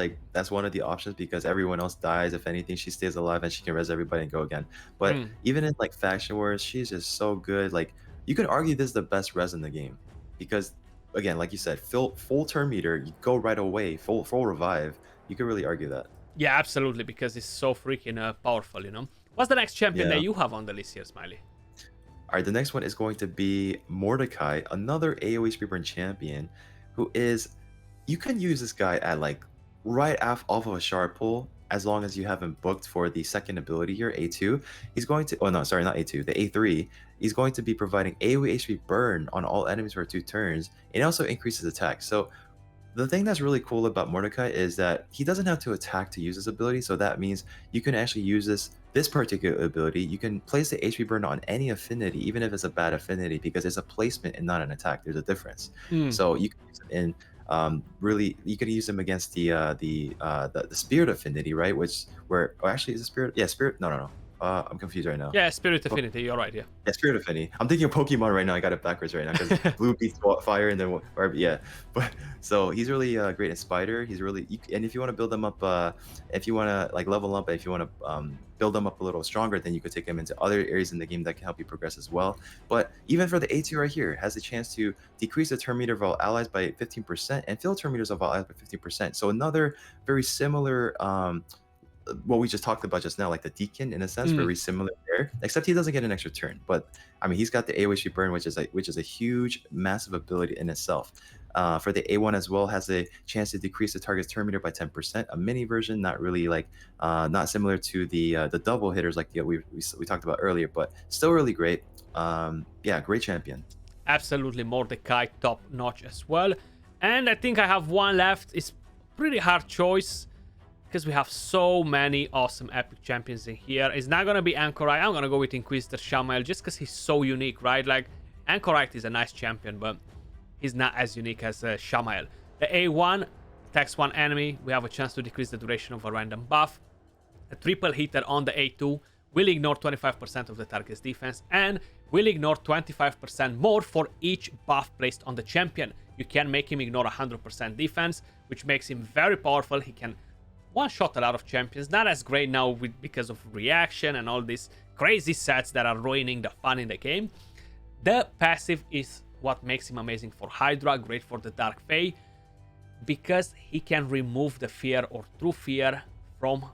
one of the options because everyone else dies. If anything, she stays alive and she can res everybody and go again. But even in like faction wars, she's just so good. Like, you could argue this is the best res in the game because, again, like you said, full turn meter, you go right away, full revive. You could really argue that. Yeah, absolutely, because it's so freaking powerful, you know? What's the next champion that you have on the list here, Smiley? All right, the next one is going to be Mordecai, another AoE Speedburn champion, who is, you can use this guy at like right off of a shard pull as long as you haven't booked for the second ability here, A2. He's going to, oh no, sorry, not A2, the A3. He's going to be providing AoE HP burn on all enemies for 2 turns. It also increases attack. So the thing that's really cool about Mordecai is that he doesn't have to attack to use his ability, so that means you can actually use this particular ability. You can place the HP burn on any affinity, even if it's a bad affinity, because it's a placement and not an attack. There's a difference. So you can use it in really, you can use them against the spirit affinity, right? Actually, is it spirit? Yeah, spirit. No. I'm confused right now. Yeah, Spirit Affinity. You're right. Yeah. Yeah, Spirit Affinity. I'm thinking of Pokemon right now. I got it backwards right now because blue beats fire and then yeah. But so he's really great in Spider. He's really, and if you want to build them up, if you want to like level up, if you want to build them up a little stronger, then you could take him into other areas in the game that can help you progress as well. But even for the A2 right here, has the chance to decrease the turn meter of all allies by 15% and fill turn meters of all allies by 15%. So another very similar what we just talked about just now, like the Deacon, in a sense, very similar there, except he doesn't get an extra turn. But I mean, he's got the AoE burn, which is a huge, massive ability in itself. For the A1 as well, has a chance to decrease the target's turn meter by 10%. A mini version, not really like, not similar to the double hitters like we talked about earlier, but still really great. Yeah, great champion. Absolutely, Mordecai top notch as well. And I think I have one left. It's pretty hard choice, because we have so many awesome epic champions in here. It's not gonna be Anchorite. I'm gonna go with Inquisitor Shamael just because he's so unique, right? Like, Anchorite is a nice champion, but he's not as unique as Shamael. The A1 attacks one enemy. We have a chance to decrease the duration of a random buff. a triple hitter on the A2 will ignore 25% of the target's defense and will ignore 25% more for each buff placed on the champion. You can make him ignore 100% defense, which makes him very powerful. He can one-shot a lot of champions. Not as great now because of reaction and all these crazy sets that are ruining the fun in the game. The passive is what makes him amazing for Hydra, great for the Dark Fae, because he can remove the fear or true fear from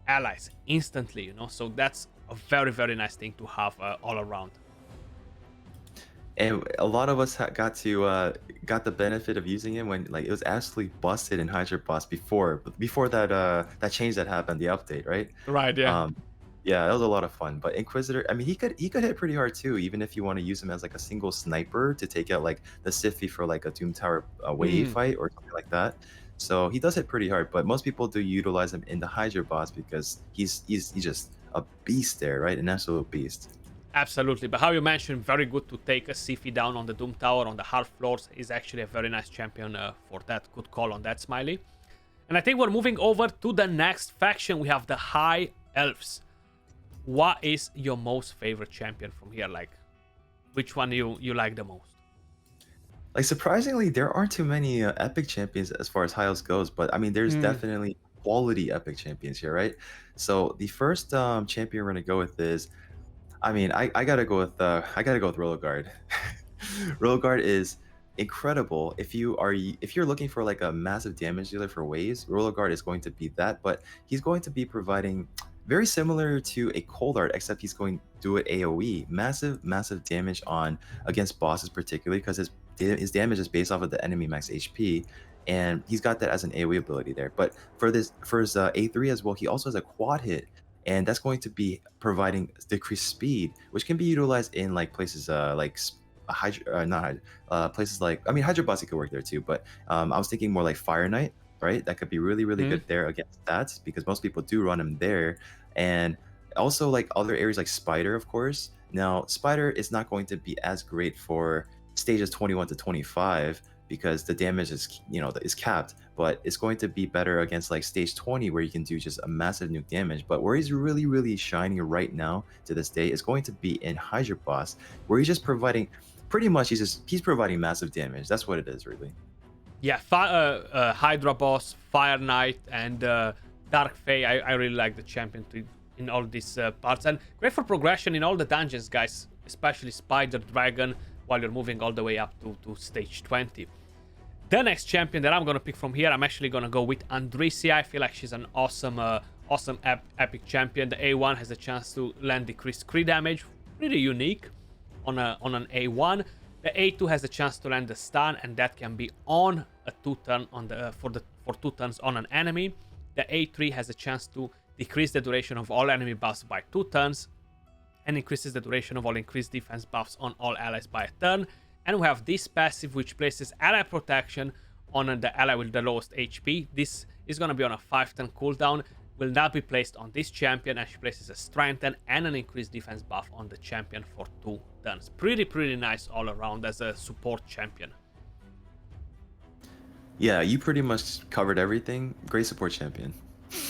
allies instantly, you know. So that's a very, very nice thing to have all around. And a lot of us got the benefit of using it when like it was absolutely busted in Hydra Boss before that change that happened, the update, right? Right, yeah. Yeah, that was a lot of fun. But Inquisitor, I mean, he could hit pretty hard too, even if you want to use him as like a single sniper to take out like the Siphi for like a Doom Tower wave fight or something like that. So he does hit pretty hard, but most people do utilize him in the Hydra Boss because he's just a beast there, right? An absolute beast. Absolutely, but how you mentioned, very good to take a Siphi down on the Doom Tower on the half floors is actually a very nice champion for that. Good call on that, Smiley. And I think we're moving over to the next faction. We have the High Elves. What is your most favorite champion from here? Like, which one you like the most? Like surprisingly, there aren't too many epic champions as far as High Elves goes, but I mean, there's definitely quality epic champions here, right? So the first champion we're gonna go with is, I mean, I gotta go with Royal Guard. Royal Guard is incredible. If you're looking for like a massive damage dealer for waves, Royal Guard is going to be that, but he's going to be providing very similar to a Cold Art, except he's going to do it AoE. Massive damage on against bosses, particularly because his damage is based off of the enemy max HP, and he's got that as an AoE ability there. But for his A3 as well, he also has a quad hit, and that's going to be providing decreased speed, which can be utilized in like places like places like, I mean, Hydra Boss could work there too, but I was thinking more like Fire Knight, right? That could be really good there against that, because most people do run him there. And also like other areas like Spider, of course. Now Spider is not going to be as great for stages 21 to 25 because the damage is is capped, but it's going to be better against like stage 20 where you can do just a massive nuke damage. But where he's really shining right now to this day is going to be in Hydra Boss, where he's just providing pretty much he's providing massive damage. That's what it is, really. Yeah, Hydra Boss, Fire Knight, and Dark Fae. I really like the champion in all these parts, and great for progression in all the dungeons, guys, especially Spider Dragon, while you're moving all the way up to stage 20. The next champion that I'm gonna pick from here, I'm actually gonna go with Andrisia. I feel like she's an awesome epic champion. The A1 has a chance to land decreased crit damage, pretty unique on an A1. The A2 has a chance to land the stun, and that can be on a 2-turn for 2 turns on an enemy. The A3 has a chance to decrease the duration of all enemy buffs by 2 turns, and increases the duration of all increased defense buffs on all allies by a turn. And we have this passive, which places ally protection on the ally with the lowest HP. This is going to be on a 5-turn cooldown, will not be placed on this champion, and she places a strengthen and an increased defense buff on the champion for 2 turns. Pretty nice all around as a support champion. Yeah, you pretty much covered everything. Great support champion.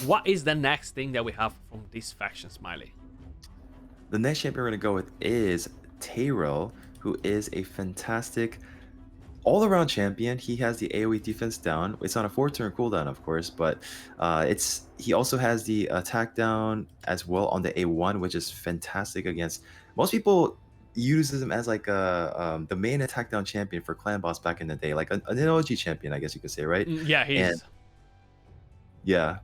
What is the next thing that we have from this faction, Smiley? The next champion we're going to go with is Tyrell, who is a fantastic all-around champion. He has the AoE defense down. It's on a 4-turn cooldown, of course, but he also has the attack down as well on the A1, which is fantastic against... Most people uses him as like the main attack down champion for clan boss back in the day, like an OG champion, I guess you could say, right? Yeah, he's... Yeah,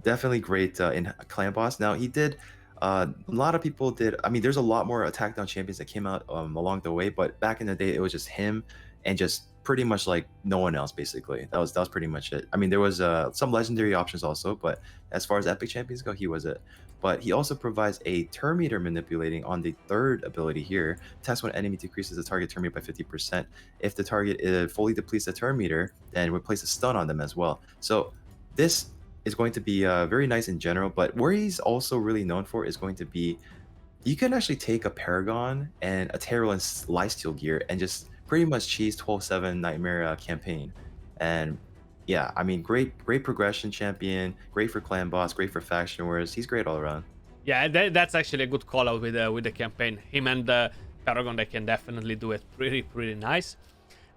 definitely great in clan boss. Now he did... a lot of people did. I mean, there's a lot more attack down champions that came out along the way, but back in the day, it was just him and just pretty much like no one else. Basically, that was pretty much it. I mean, there was some legendary options also, but as far as epic champions go, he was it. But he also provides a turn meter manipulating on the 3rd ability here. Test when enemy decreases the target turn meter by 50%. If the target fully depletes the turn meter, then we place a stun on them as well. So this is going to be very nice in general, but where he's also really known for is going to be, you can actually take a Paragon and a Tyrell and Lifesteal gear and just pretty much cheese 12/7 Nightmare campaign. And yeah, I mean, great progression champion, great for clan boss, great for faction wars. He's great all around. Yeah, that's actually a good call out with the campaign. Him and Paragon, they can definitely do it pretty nice.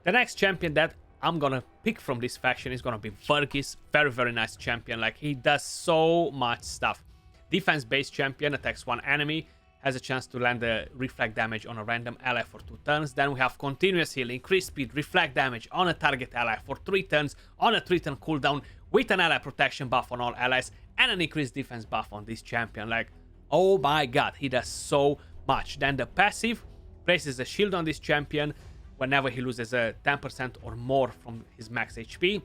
The next champion that I'm gonna pick from this faction is gonna be Vergis. Very nice champion. Like, he does so much stuff. Defense-based champion, attacks one enemy, has a chance to land a reflect damage on a random ally for 2 turns. Then we have continuous heal, increased speed, reflect damage on a target ally for 3 turns on a 3-turn cooldown with an ally protection buff on all allies and an increased defense buff on this champion. Like, oh my god, he does so much. Then the passive places a shield on this champion whenever he loses a 10% or more from his max HP.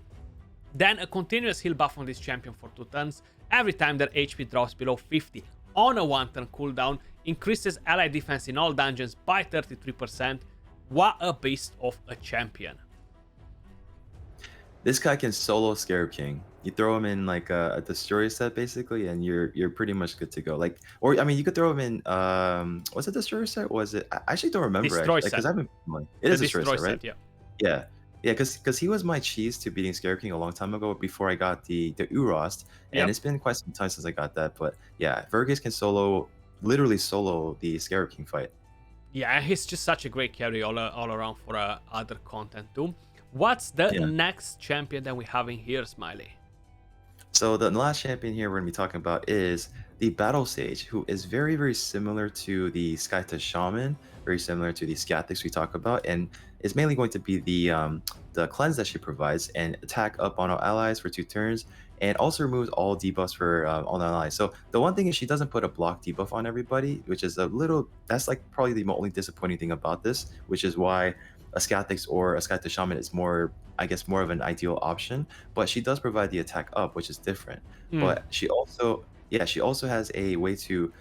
Then a continuous heal buff on this champion for 2 turns every time their HP drops below 50 on a 1-turn cooldown. Increases ally defense in all dungeons by 33%. What a beast of a champion. This guy can solo Scarab King. You throw him in like a destroyer set basically, and you're pretty much good to go. Like, or I mean, you could throw him in was it destroyer set? Was it? I actually don't remember. Destroy actually, because set. I've been playing. It is destroyer set, right? Yeah. Yeah, yeah, because he was my cheese to beating Scarab King a long time ago before I got the Urost, and Yep. it's been quite some time since I got that. But yeah, Vergis can literally solo the Scarab King fight. Yeah, he's just such a great carry all around for other content too. What's the Yeah. next champion that we have in here, Smiley? So the last champion here we're gonna be talking about is the Battle Sage, who is very similar to the Skyta Shaman, very similar to the Scathix we talk about, and is mainly going to be the cleanse that she provides and attack up on all allies for 2 turns, and also removes all debuffs for all allies. So the one thing is she doesn't put a block debuff on everybody, which is that's like probably the only disappointing thing about this, which is why a Scathix or a Skyta Shaman is more, I guess, more of an ideal option. But she does provide the attack up, which is different. But she also has a way to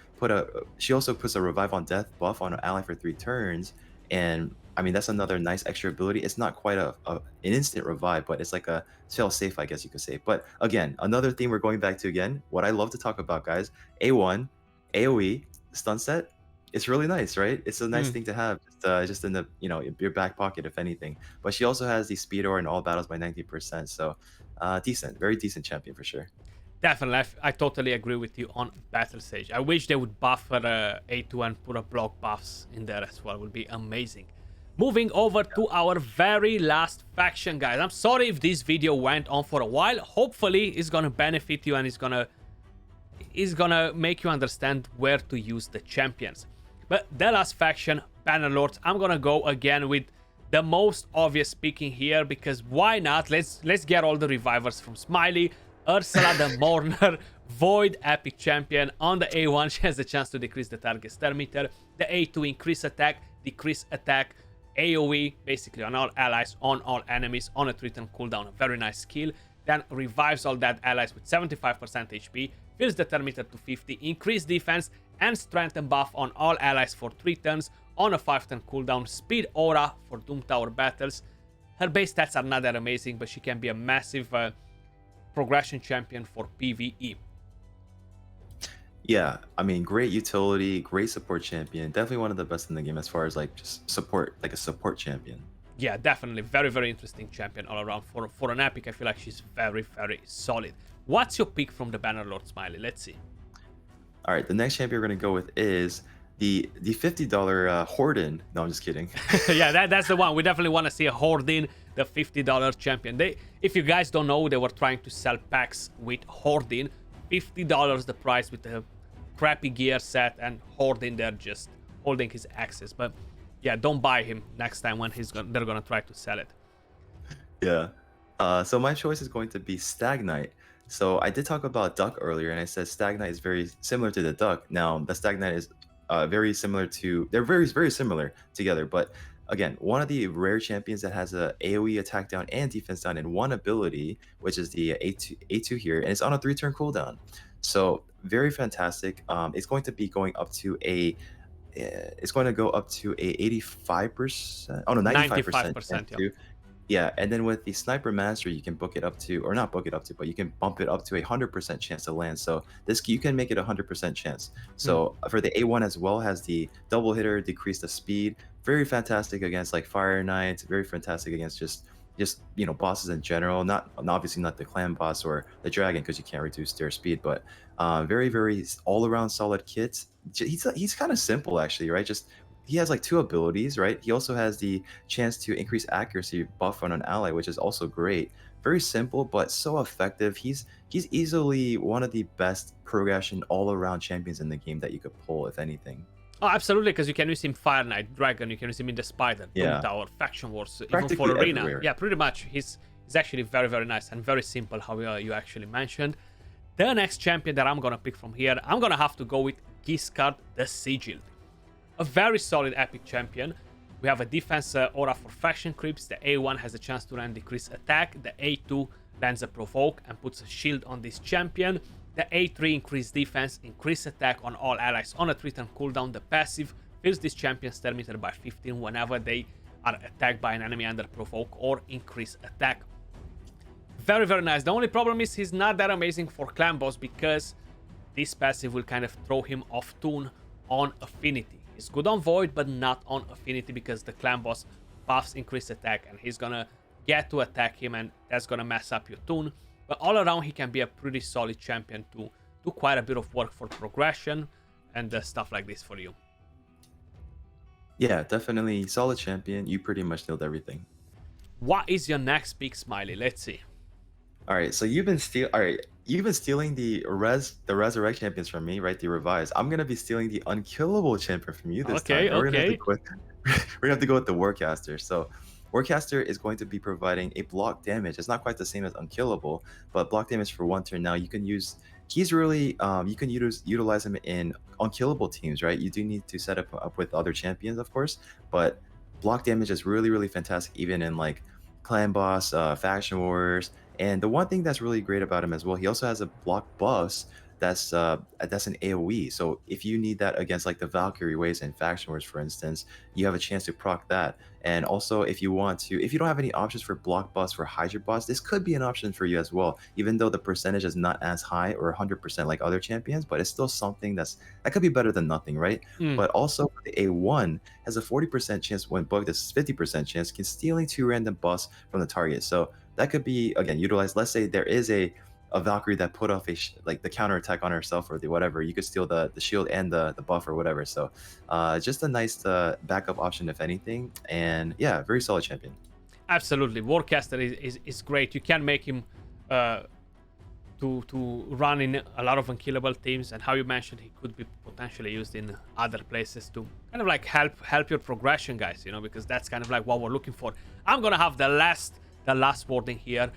she also puts a revive on death buff on an ally for 3 turns, and I mean that's another nice extra ability. It's not quite an instant revive, but it's like a fail safe, I guess you could say. But again, another theme we're going back to again. What I love to talk about, guys, A1, AOE, stun set. It's really nice, right? It's a nice thing to have, just in the your back pocket, if anything. But she also has the speed aura in all battles by 90%. So decent, very decent champion for sure. Definitely, I totally agree with you on Battle Sage. I wish they would buff her A2 and put a block buffs in there as well. It would be amazing. Moving over to our very last faction, guys. I'm sorry if this video went on for a while. Hopefully, it's gonna benefit you and it's gonna make you understand where to use the champions. But the last faction, Bannerlords, I'm gonna go again with the most obvious picking here, because why not? Let's get all the revivers from Smiley. Ursula the Mourner, Void Epic Champion. On the A1, she has the chance to decrease the target star meter. The A2, increase attack, decrease attack. AoE, basically on all allies, on all enemies, on a 3-turn cooldown. A very nice skill. Then revives all that allies with 75% HP, fills the turn meter to 50, increase defense and strength buff on all allies for 3 turns on a 5-turn cooldown. Speed aura for Doom Tower battles. Her base stats are not that amazing, but she can be a massive progression champion for PvE. Yeah, I mean, great utility, great support champion. Definitely one of the best in the game as far as like just support, like a support champion. Yeah, definitely. Very interesting champion all around. For an epic, I feel like she's very solid. What's your pick from the Bannerlord, Smiley? Let's see. All right, the next champion we're gonna go with is the $50 Horden. No, I'm just kidding. Yeah, that's the one. We definitely want to see a Horden, the $50 champion. If you guys don't know, they were trying to sell packs with Horden. $50 the price with the crappy gear set, and Horden there just holding his axes. But yeah, don't buy him next time when they're gonna try to sell it. Yeah. So my choice is going to be Stag Knight. So I did talk about Duck earlier, and I said Stag Knight is very similar to the Duck. Now the Stag Knight is very similar to. They're very similar together. But again, one of the rare champions that has a AOE attack down and defense down in one ability, which is the A2 here, and it's on a 3-turn cooldown. So very fantastic. It's going to be going up to a. It's going to go up to a 85%. Oh no, 95%. Yeah. Yeah, and then with the Sniper Master, you can book it up to, or not book it up to, but you can bump it up to 100% chance to land. So this you can make it 100% chance. So for the A1 as well, has the double hitter, decrease the speed. Very fantastic against like Fire Knights. Very fantastic against just just bosses in general. Not obviously not the clan boss or the dragon because you can't reduce their speed, but very very all around solid kit. He's kind of simple actually, right? Just he has like two abilities, right? He also has the chance to increase accuracy buff on an ally, which is also great. Very simple, but so effective. He's easily one of the best progression all around champions in the game that you could pull, if anything. Oh, absolutely, because you can use him Fire Knight, Dragon, you can use him in the Spider, Doom Yeah, Tower, Faction Wars, even for practically Arena. everywhere. Yeah, pretty much. He's actually very, very nice and very simple, how you actually mentioned. The next champion that I'm gonna pick from here, I'm gonna have to go with Giscard the Sigil. A very solid epic champion. We have a defense aura for faction creeps. The A1 has a chance to land decrease attack. The A2 lands a provoke and puts a shield on this champion. The A3 increase defense, increase attack on all allies on a 3-turn cooldown. The passive fills this champion's turn meter by 15 whenever they are attacked by an enemy under provoke or increase attack. Very, very nice. The only problem is he's not that amazing for clan boss because this passive will kind of throw him off tune on affinity. He's good on void, but not on affinity because the clan boss buffs increase attack and he's gonna get to attack him and that's gonna mess up your tune. But all around, he can be a pretty solid champion to do quite a bit of work for progression and stuff like this for you. Yeah, definitely solid champion. You pretty much nailed everything. What is your next pick, Smiley? Let's see. All right, so you've been stealing the resurrect champions from me, right? The revised. I'm gonna be stealing the unkillable champion from you this time. We're gonna have to go with the Warcaster. So Warcaster is going to be providing a block damage. It's not quite the same as unkillable, but block damage for 1 turn. Now you can use. He's really you can utilize him in unkillable teams, right? You do need to set up with other champions, of course, but block damage is really really fantastic even in like clan boss, faction wars. And the one thing that's really great about him as well, he also has a block buffs that's an AoE. So if you need that against like the Valkyrie waves and faction wars, for instance, you have a chance to proc that. And also if you don't have any options for block buffs for Hydra boss, this could be an option for you as well, even though the percentage is not as high or 100% like other champions, but it's still something that could be better than nothing, right? But also the A1 has a 40% chance when bugged, this 50% chance can stealing 2 random buffs from the target. So that could be again utilized. Let's say there is a Valkyrie that put off like the counter attack on herself or the whatever. You could steal the shield and the buff or whatever. So just a nice backup option if anything. And yeah, very solid champion. Absolutely, Warcaster is great. You can make him to run in a lot of unkillable teams, and how you mentioned, he could be potentially used in other places to kind of like help your progression, guys. Because that's kind of like what we're looking for. I'm gonna have the last wording here.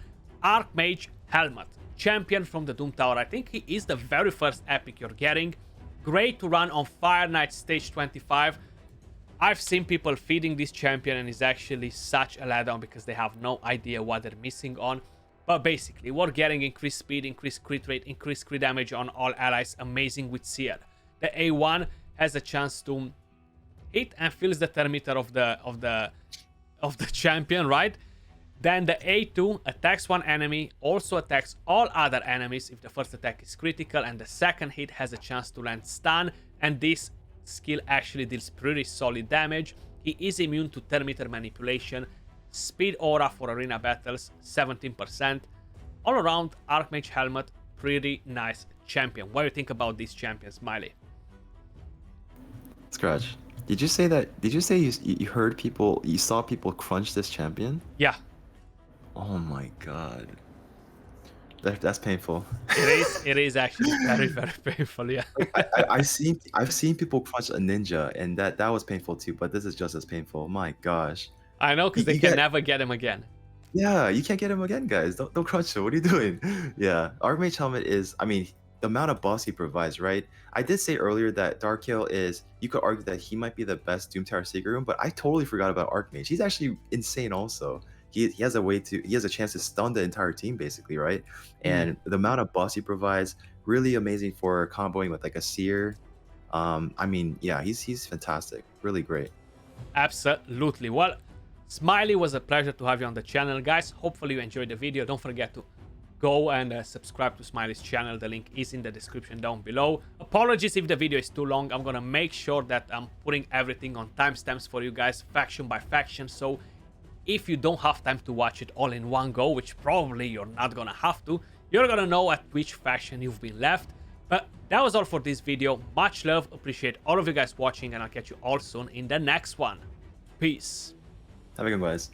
Archmage Helmet, champion from the Doom Tower. I think he is the very first epic you're getting. Great to run on Fire Knight stage 25. I've seen people feeding this champion and it's actually such a letdown because they have no idea what they're missing on. But basically, we're getting increased speed, increased crit rate, increased crit damage on all allies. Amazing with Seer. The A1 has a chance to hit and fills the turn meter of the champion, right? Then the A2 attacks one enemy, also attacks all other enemies if the first attack is critical, and the second hit has a chance to land stun, and this skill actually deals pretty solid damage. He is immune to turn meter manipulation, speed aura for arena battles, 17%. All around, Archmage Helmet, pretty nice champion. What do you think about this champion, Smiley? Skratch, did you say you heard people, you saw people crunch this champion? Yeah. Oh my god. That's painful. It is actually very, very painful, yeah. I've seen people crunch a ninja, and that was painful too, but this is just as painful. My gosh. I know, because they can never get him again. Yeah, you can't get him again, guys. Don't crunch him. What are you doing? Yeah, Archmage Helmet is, I mean, the amount of buffs he provides, right? I did say earlier that Darkhill is, you could argue that he might be the best Doom Tower Secret Room, but I totally forgot about Archmage. He's actually insane also. He has a chance to stun the entire team basically, right? And the amount of buffs he provides, really amazing for comboing with like a Seer. I mean, yeah, he's fantastic, really great. Absolutely. Well, Smiley, was a pleasure to have you on the channel, guys. Hopefully you enjoyed the video. Don't forget to go and subscribe to Smiley's channel. The link is in the description down below. Apologies if the video is too long. I'm gonna make sure that I'm putting everything on timestamps for you guys, faction by faction, so if you don't have time to watch it all in one go, which probably you're not gonna have to, you're gonna know at which faction you've been left. But that was all for this video. Much love, appreciate all of you guys watching, and I'll catch you all soon in the next one. Peace. Have a good one, guys.